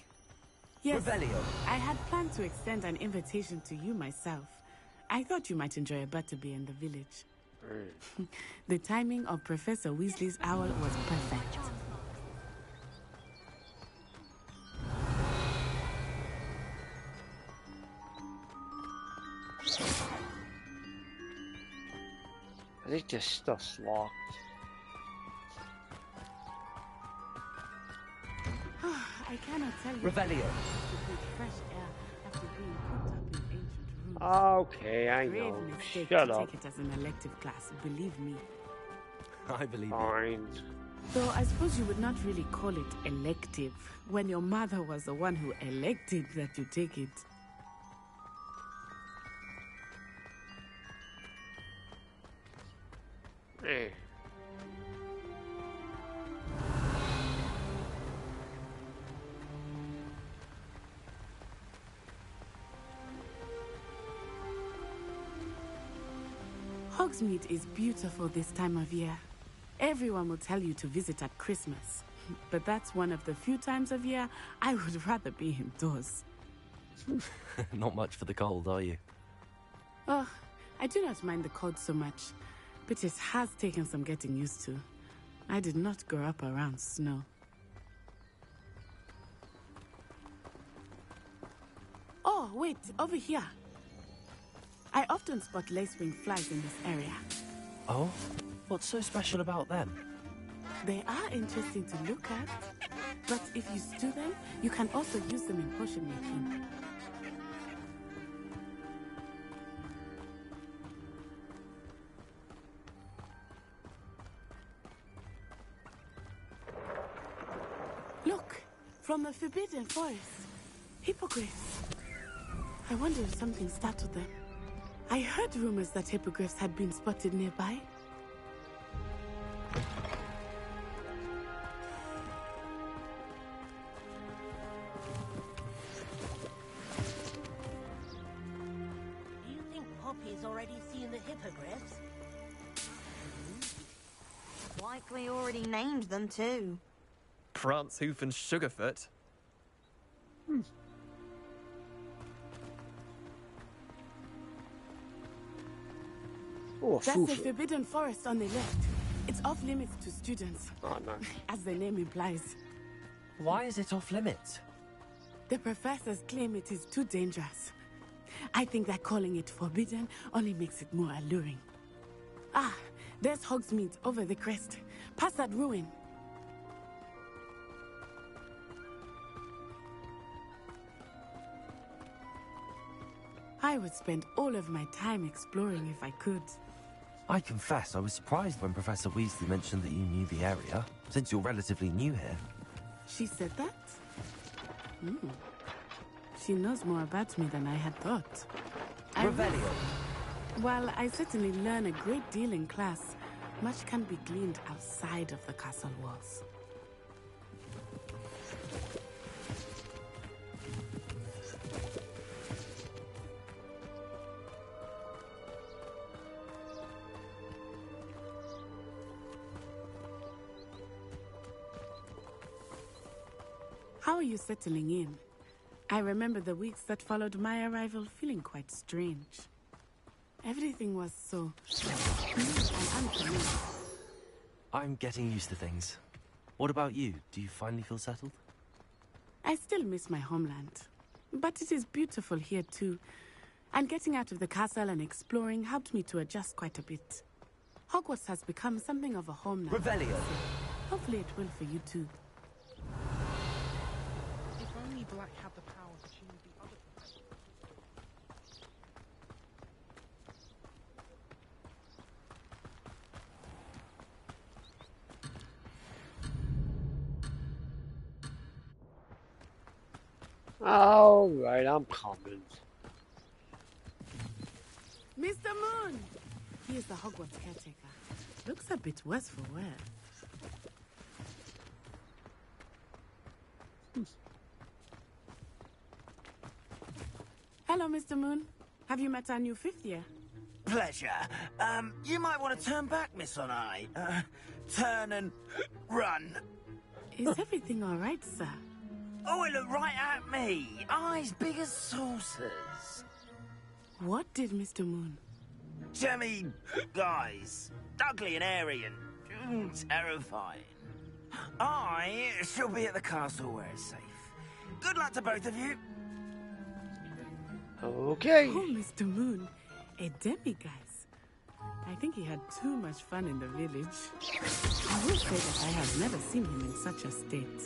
Yes. Revelio. I had planned to extend an invitation to you myself. I thought you might enjoy a butterbeer in the village. The timing of Professor Weasley's owl was perfect. I think this stuff's locked. I cannot tell you. Revelio. Fresh air after being cooped up in ancient rooms. Okay, I Grave know. mistake Shut to up. take it as an elective class, believe me. I believe you. Fine. Though I suppose you would not really call it elective when your mother was the one who elected that you take it. Hey. Hogsmeade is beautiful this time of year. Everyone will tell you to visit at Christmas. But that's one of the few times of year I would rather be indoors. Not much for the cold, are you? Oh, I do not mind the cold so much, but it has taken some getting used to. I did not grow up around snow. Oh, wait, over here. I often spot lacewing flies in this area. Oh? What's so special about them? They are interesting to look at, but if you stew them, you can also use them in potion making. Look, from the Forbidden Forest. Hippogriffs. I wonder if something startled them. I heard rumors that hippogriffs had been spotted nearby. Do you think Poppy's already seen the hippogriffs? Likely already named them too. Prance, Hoof, and Sugarfoot. Oh, That's the Forbidden Forest on the left. It's off limits to students. Oh, no. As the name implies. Why is it off limits? The professors claim it is too dangerous. I think that calling it forbidden only makes it more alluring. Ah, there's Hogsmeade over the crest. Past that ruin. I would spend all of my time exploring if I could. I confess I was surprised when Professor Weasley mentioned that you knew the area, since you're relatively new here. She said that? She knows more about me than I had thought. Revelio. While I certainly learn a great deal in class, much can be gleaned outside of the castle walls. How are you settling in? I remember the weeks that followed my arrival feeling quite strange. Everything was so new and unfamiliar. I'm getting used to things. What about you? Do you finally feel settled? I still miss my homeland, but it is beautiful here too. And getting out of the castle and exploring helped me to adjust quite a bit. Hogwarts has become something of a home now. Revelio. Hopefully it will for you too. If only Black had the power to change the other professors. Alright, I'm coming. Mr. Moon! He is the Hogwarts caretaker. Looks a bit worse for wear. Hello, Mr. Moon. Have you met our new fifth year? Pleasure. You might want to turn back, Miss Onai. Turn and run. Is everything all right, sir? Oh, it looked right at me. Eyes big as saucers. What did Mr. Moon? Jemmy, guys. Ugly and airy and terrifying. I shall be at the castle where it's safe. Good luck to both of you. Okay. Oh, Mr. Moon. A demiguise. I think he had too much fun in the village. I will say that I have never seen him in such a state.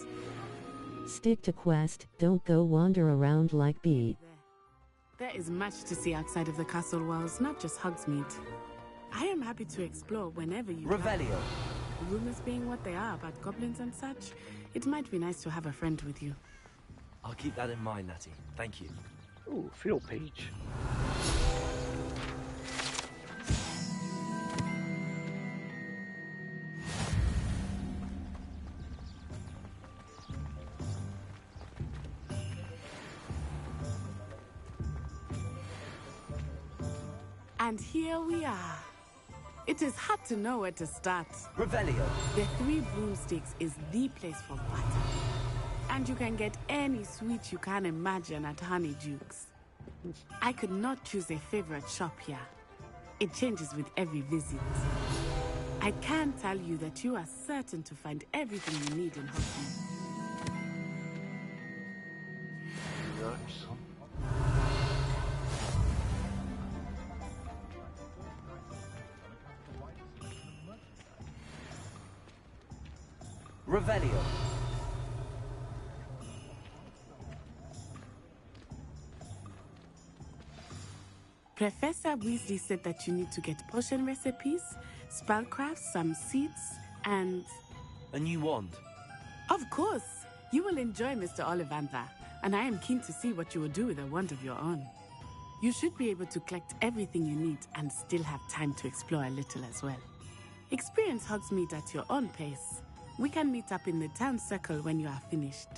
Stick to quest, don't go wander around like bee. There is much to see outside of the castle walls, not just Hogsmeade. I am happy to explore whenever you Revelio. Rumors being what they are about goblins and such, it might be nice to have a friend with you. I'll keep that in mind, Natty. Thank you. Ooh, field page. And here we are. It is hard to know where to start. Revelio. The Three Broomsticks is the place for butter. And you can get any sweet you can imagine at Honeydukes. I could not choose a favorite shop here. It changes with every visit. I can tell you that you are certain to find everything you need in Hogsmeade. Nice. Revelio. Professor Weasley said that you need to get potion recipes, spellcrafts, some seeds, and... A new wand. Of course! You will enjoy Mr. Ollivander, and I am keen to see what you will do with a wand of your own. You should be able to collect everything you need and still have time to explore a little as well. Experience Hogsmeade at your own pace. We can meet up in the town circle when you are finished.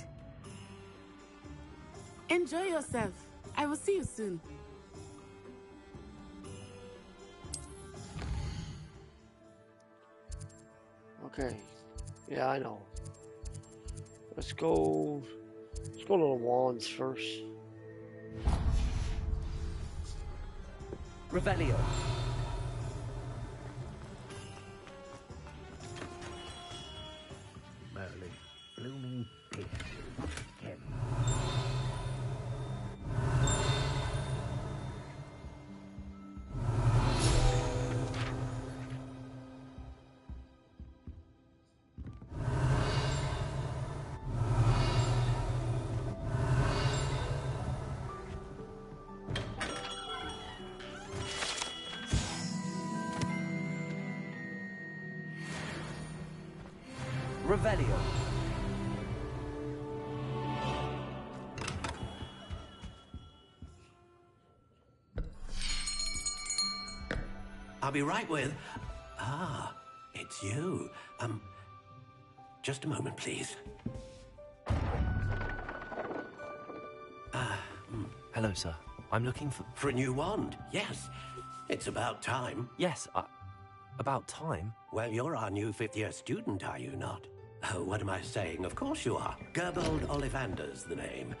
Enjoy yourself. I will see you soon. Okay. Yeah, I know. Let's go to the wands first. Revelio. Merlin, blooming pig. Again. Revelio. I'll be right with... Ah, it's you. Just a moment, please. Hello, sir. I'm looking For a new wand, yes. It's about time. Yes, about time? Well, you're our new fifth-year student, are you not? Oh, what am I saying? Of course you are. Gerbold Ollivander's the name.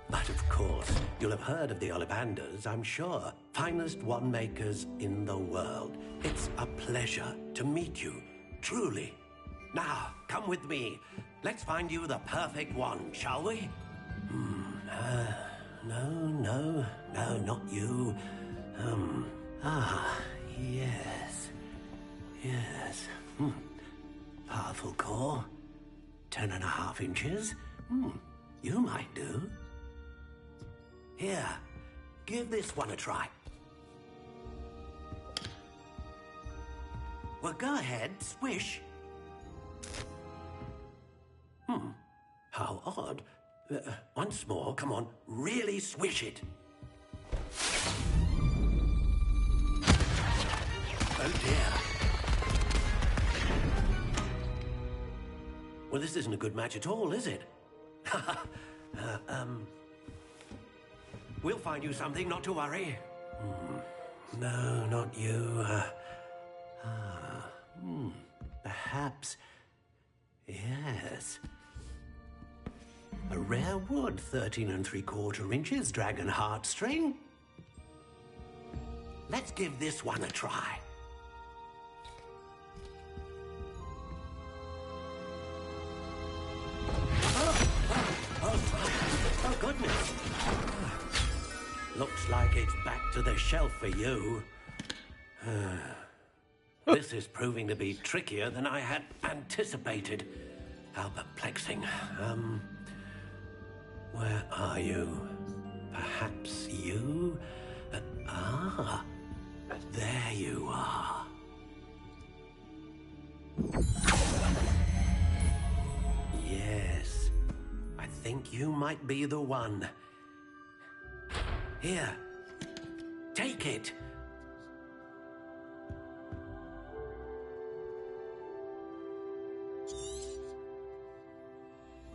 But of course, you'll have heard of the Ollivanders, I'm sure. Finest wand makers in the world. It's a pleasure to meet you, truly. Now, come with me. Let's find you the perfect wand, shall we? No, not you. Yes. Powerful core. 10.5 inches. You might do. Here, give this one a try. Well, go ahead, swish. How odd. Once more, come on, really swish it. Oh dear. Well, this isn't a good match at all, is it? We'll find you something, not to worry. No, not you. Perhaps... Yes. A rare wood, 13 3/4 inches, dragon heartstring. Let's give this one a try. Oh, goodness. Looks like it's back to the shelf for you. This is proving to be trickier than I had anticipated. How perplexing. Where are you? Perhaps you? There you are. Yes, I think you might be the one. Here, take it.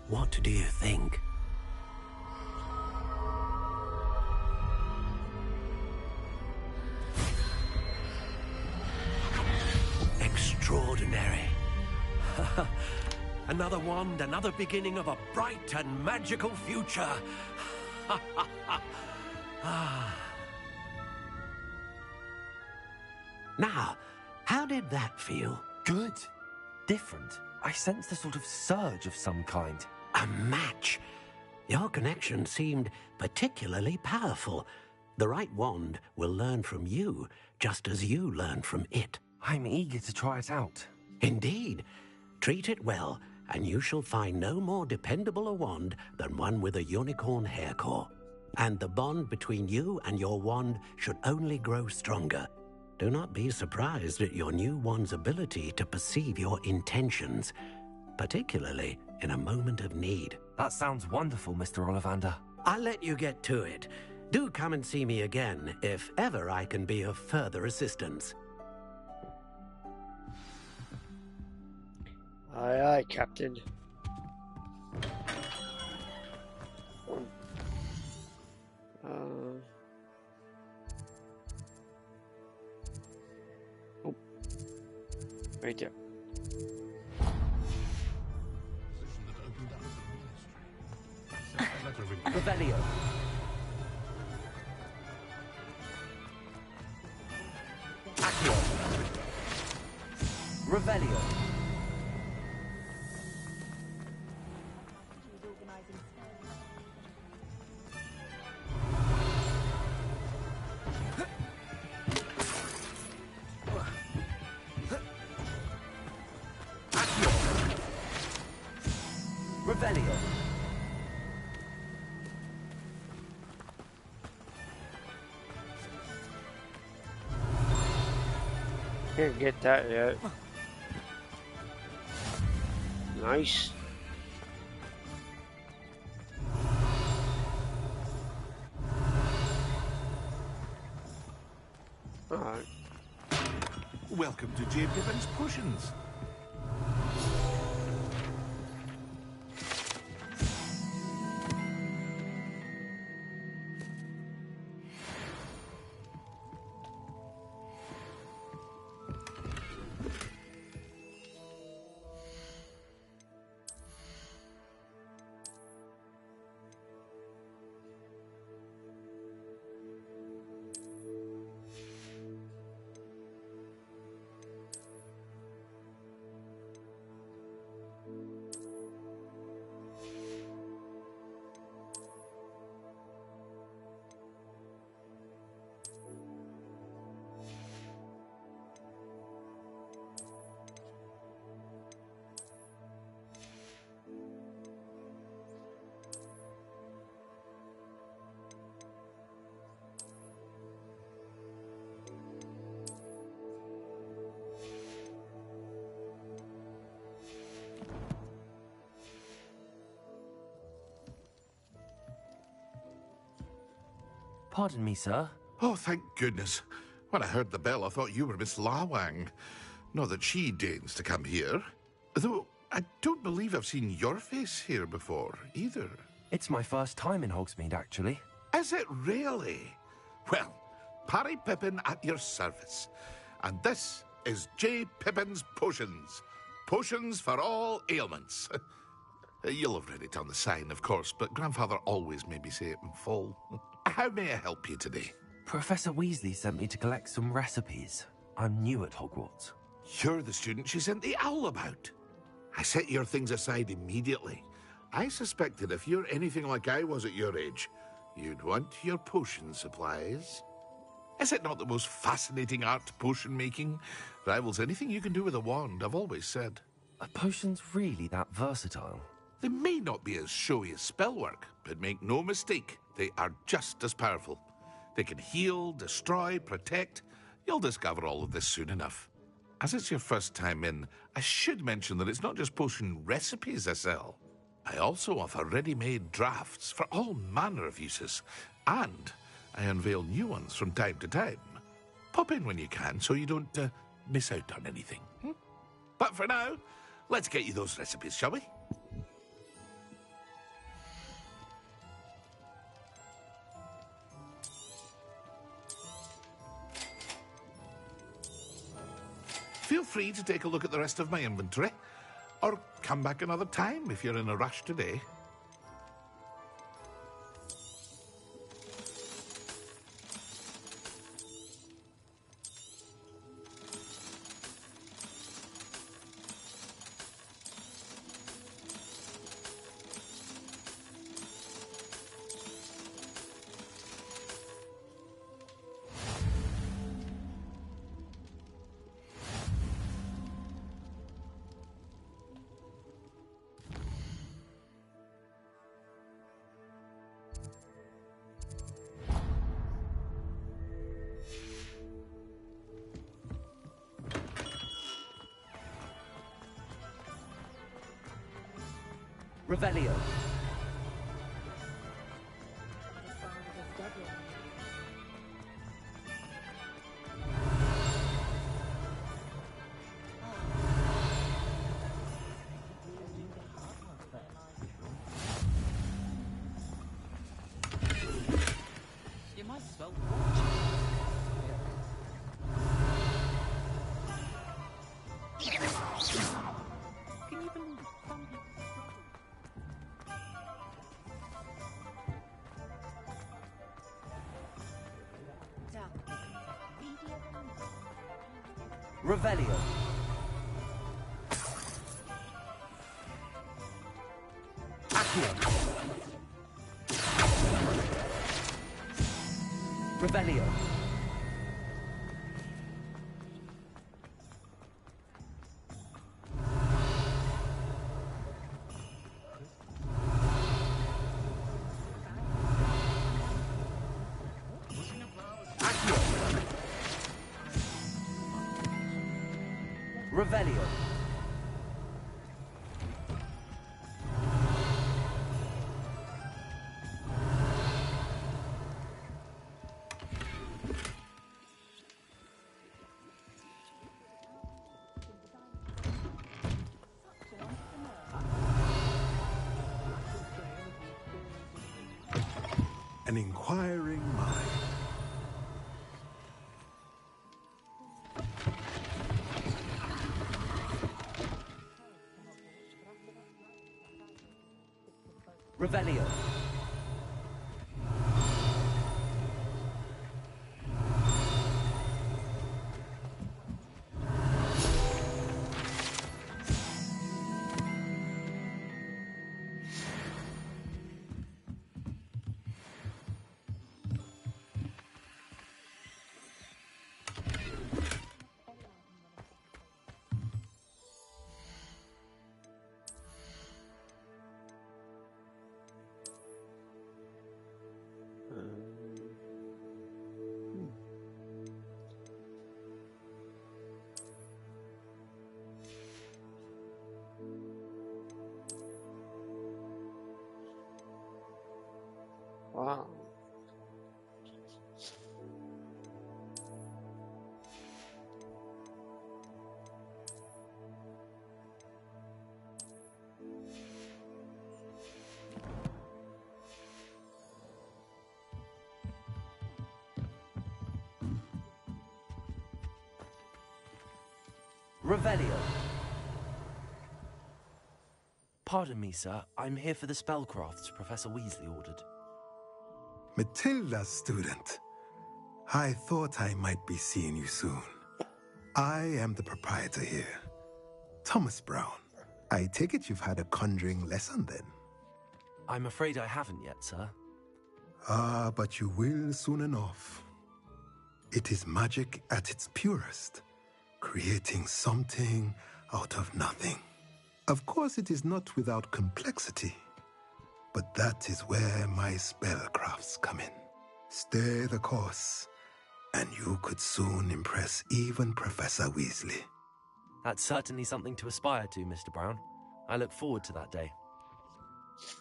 What do you think? Extraordinary. Another wand, another beginning of a bright and magical future. Now, how did that feel? Good. Different. I sensed a sort of surge of some kind. A match. Your connection seemed particularly powerful. The right wand will learn from you, just as you learn from it. I'm eager to try it out. Indeed. Treat it well, and you shall find no more dependable a wand than one with a unicorn hair core. And the bond between you and your wand should only grow stronger. Do not be surprised at your new wand's ability to perceive your intentions, particularly in a moment of need. That sounds wonderful, Mr. Ollivander. I'll let you get to it. Do come and see me again if ever I can be of further assistance. Aye, aye, Captain. Oh. Right there. Revelio. Accio. Revelio. Revelio. Can't get that yet. Nice. Alright. Welcome to J. Pippin's Potions. Pardon me, sir. Oh, thank goodness. When I heard the bell, I thought you were Miss Lawang. Not that she deigns to come here. Though, I don't believe I've seen your face here before, either. It's my first time in Hogsmeade, actually. Is it really? Well, Parry Pippin at your service. And this is J. Pippin's Potions. Potions for all ailments. You'll have read it on the sign, of course, but Grandfather always made me say it in full. How may I help you today? Professor Weasley sent me to collect some recipes. I'm new at Hogwarts. You're the student she sent the owl about. I set your things aside immediately. I suspected if you're anything like I was at your age, you'd want your potion supplies. Is it not the most fascinating art, potion making? Rivals anything you can do with a wand, I've always said. Are potions really that versatile? They may not be as showy as spellwork, but make no mistake, they are just as powerful. They can heal, destroy, protect. You'll discover all of this soon enough. As it's your first time in, I should mention that it's not just potion recipes I sell. I also offer ready-made drafts for all manner of uses, and I unveil new ones from time to time. Pop in when you can so you don't miss out on anything. But for now, let's get you those recipes, shall we? Feel free to take a look at the rest of my inventory, or come back another time if you're in a rush today. Revelio. You might as well Can you believe Revelio. Accio. Revelio. Revelio. an inquiring mind. Revelio. Wow. Revelio. Pardon me, sir. I'm here for the spellcrafts Professor Weasley ordered. Matilda's student. I thought I might be seeing you soon. I am the proprietor here, Thomas Brown. I take it you've had a conjuring lesson then? I'm afraid I haven't yet, sir. Ah, but you will soon enough. It is magic at its purest, creating something out of nothing. Of course, it is not without complexity, but that is where my spellcrafts come in. Stay the course, and you could soon impress even Professor Weasley. That's certainly something to aspire to, Mr. Brown. I look forward to that day.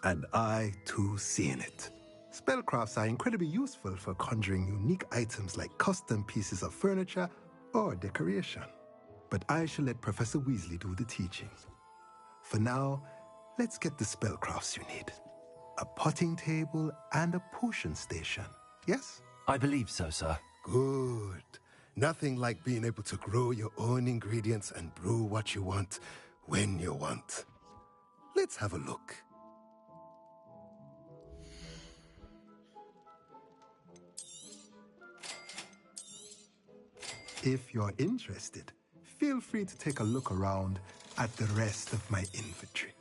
And I, too, seeing it. Spellcrafts are incredibly useful for conjuring unique items like custom pieces of furniture or decoration. But I shall let Professor Weasley do the teaching. For now, let's get the spellcrafts you need. A potting table and a potion station, yes? I believe so, sir. Good. Nothing like being able to grow your own ingredients and brew what you want when you want. Let's have a look. If you're interested, feel free to take a look around at the rest of my inventory.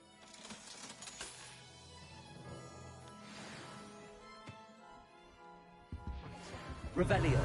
Revelio.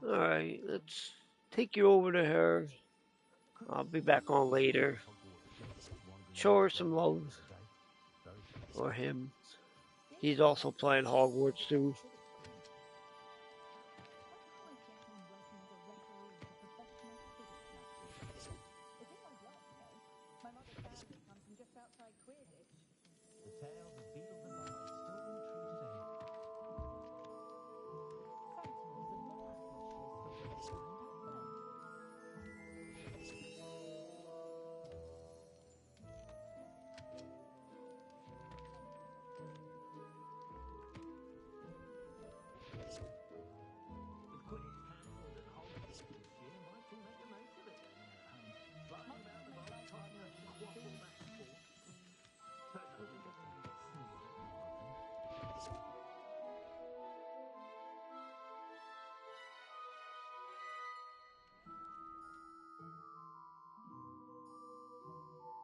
Alright, let's take you over to her. I'll be back on later. Show her some love. Or him. He's also playing Hogwarts too.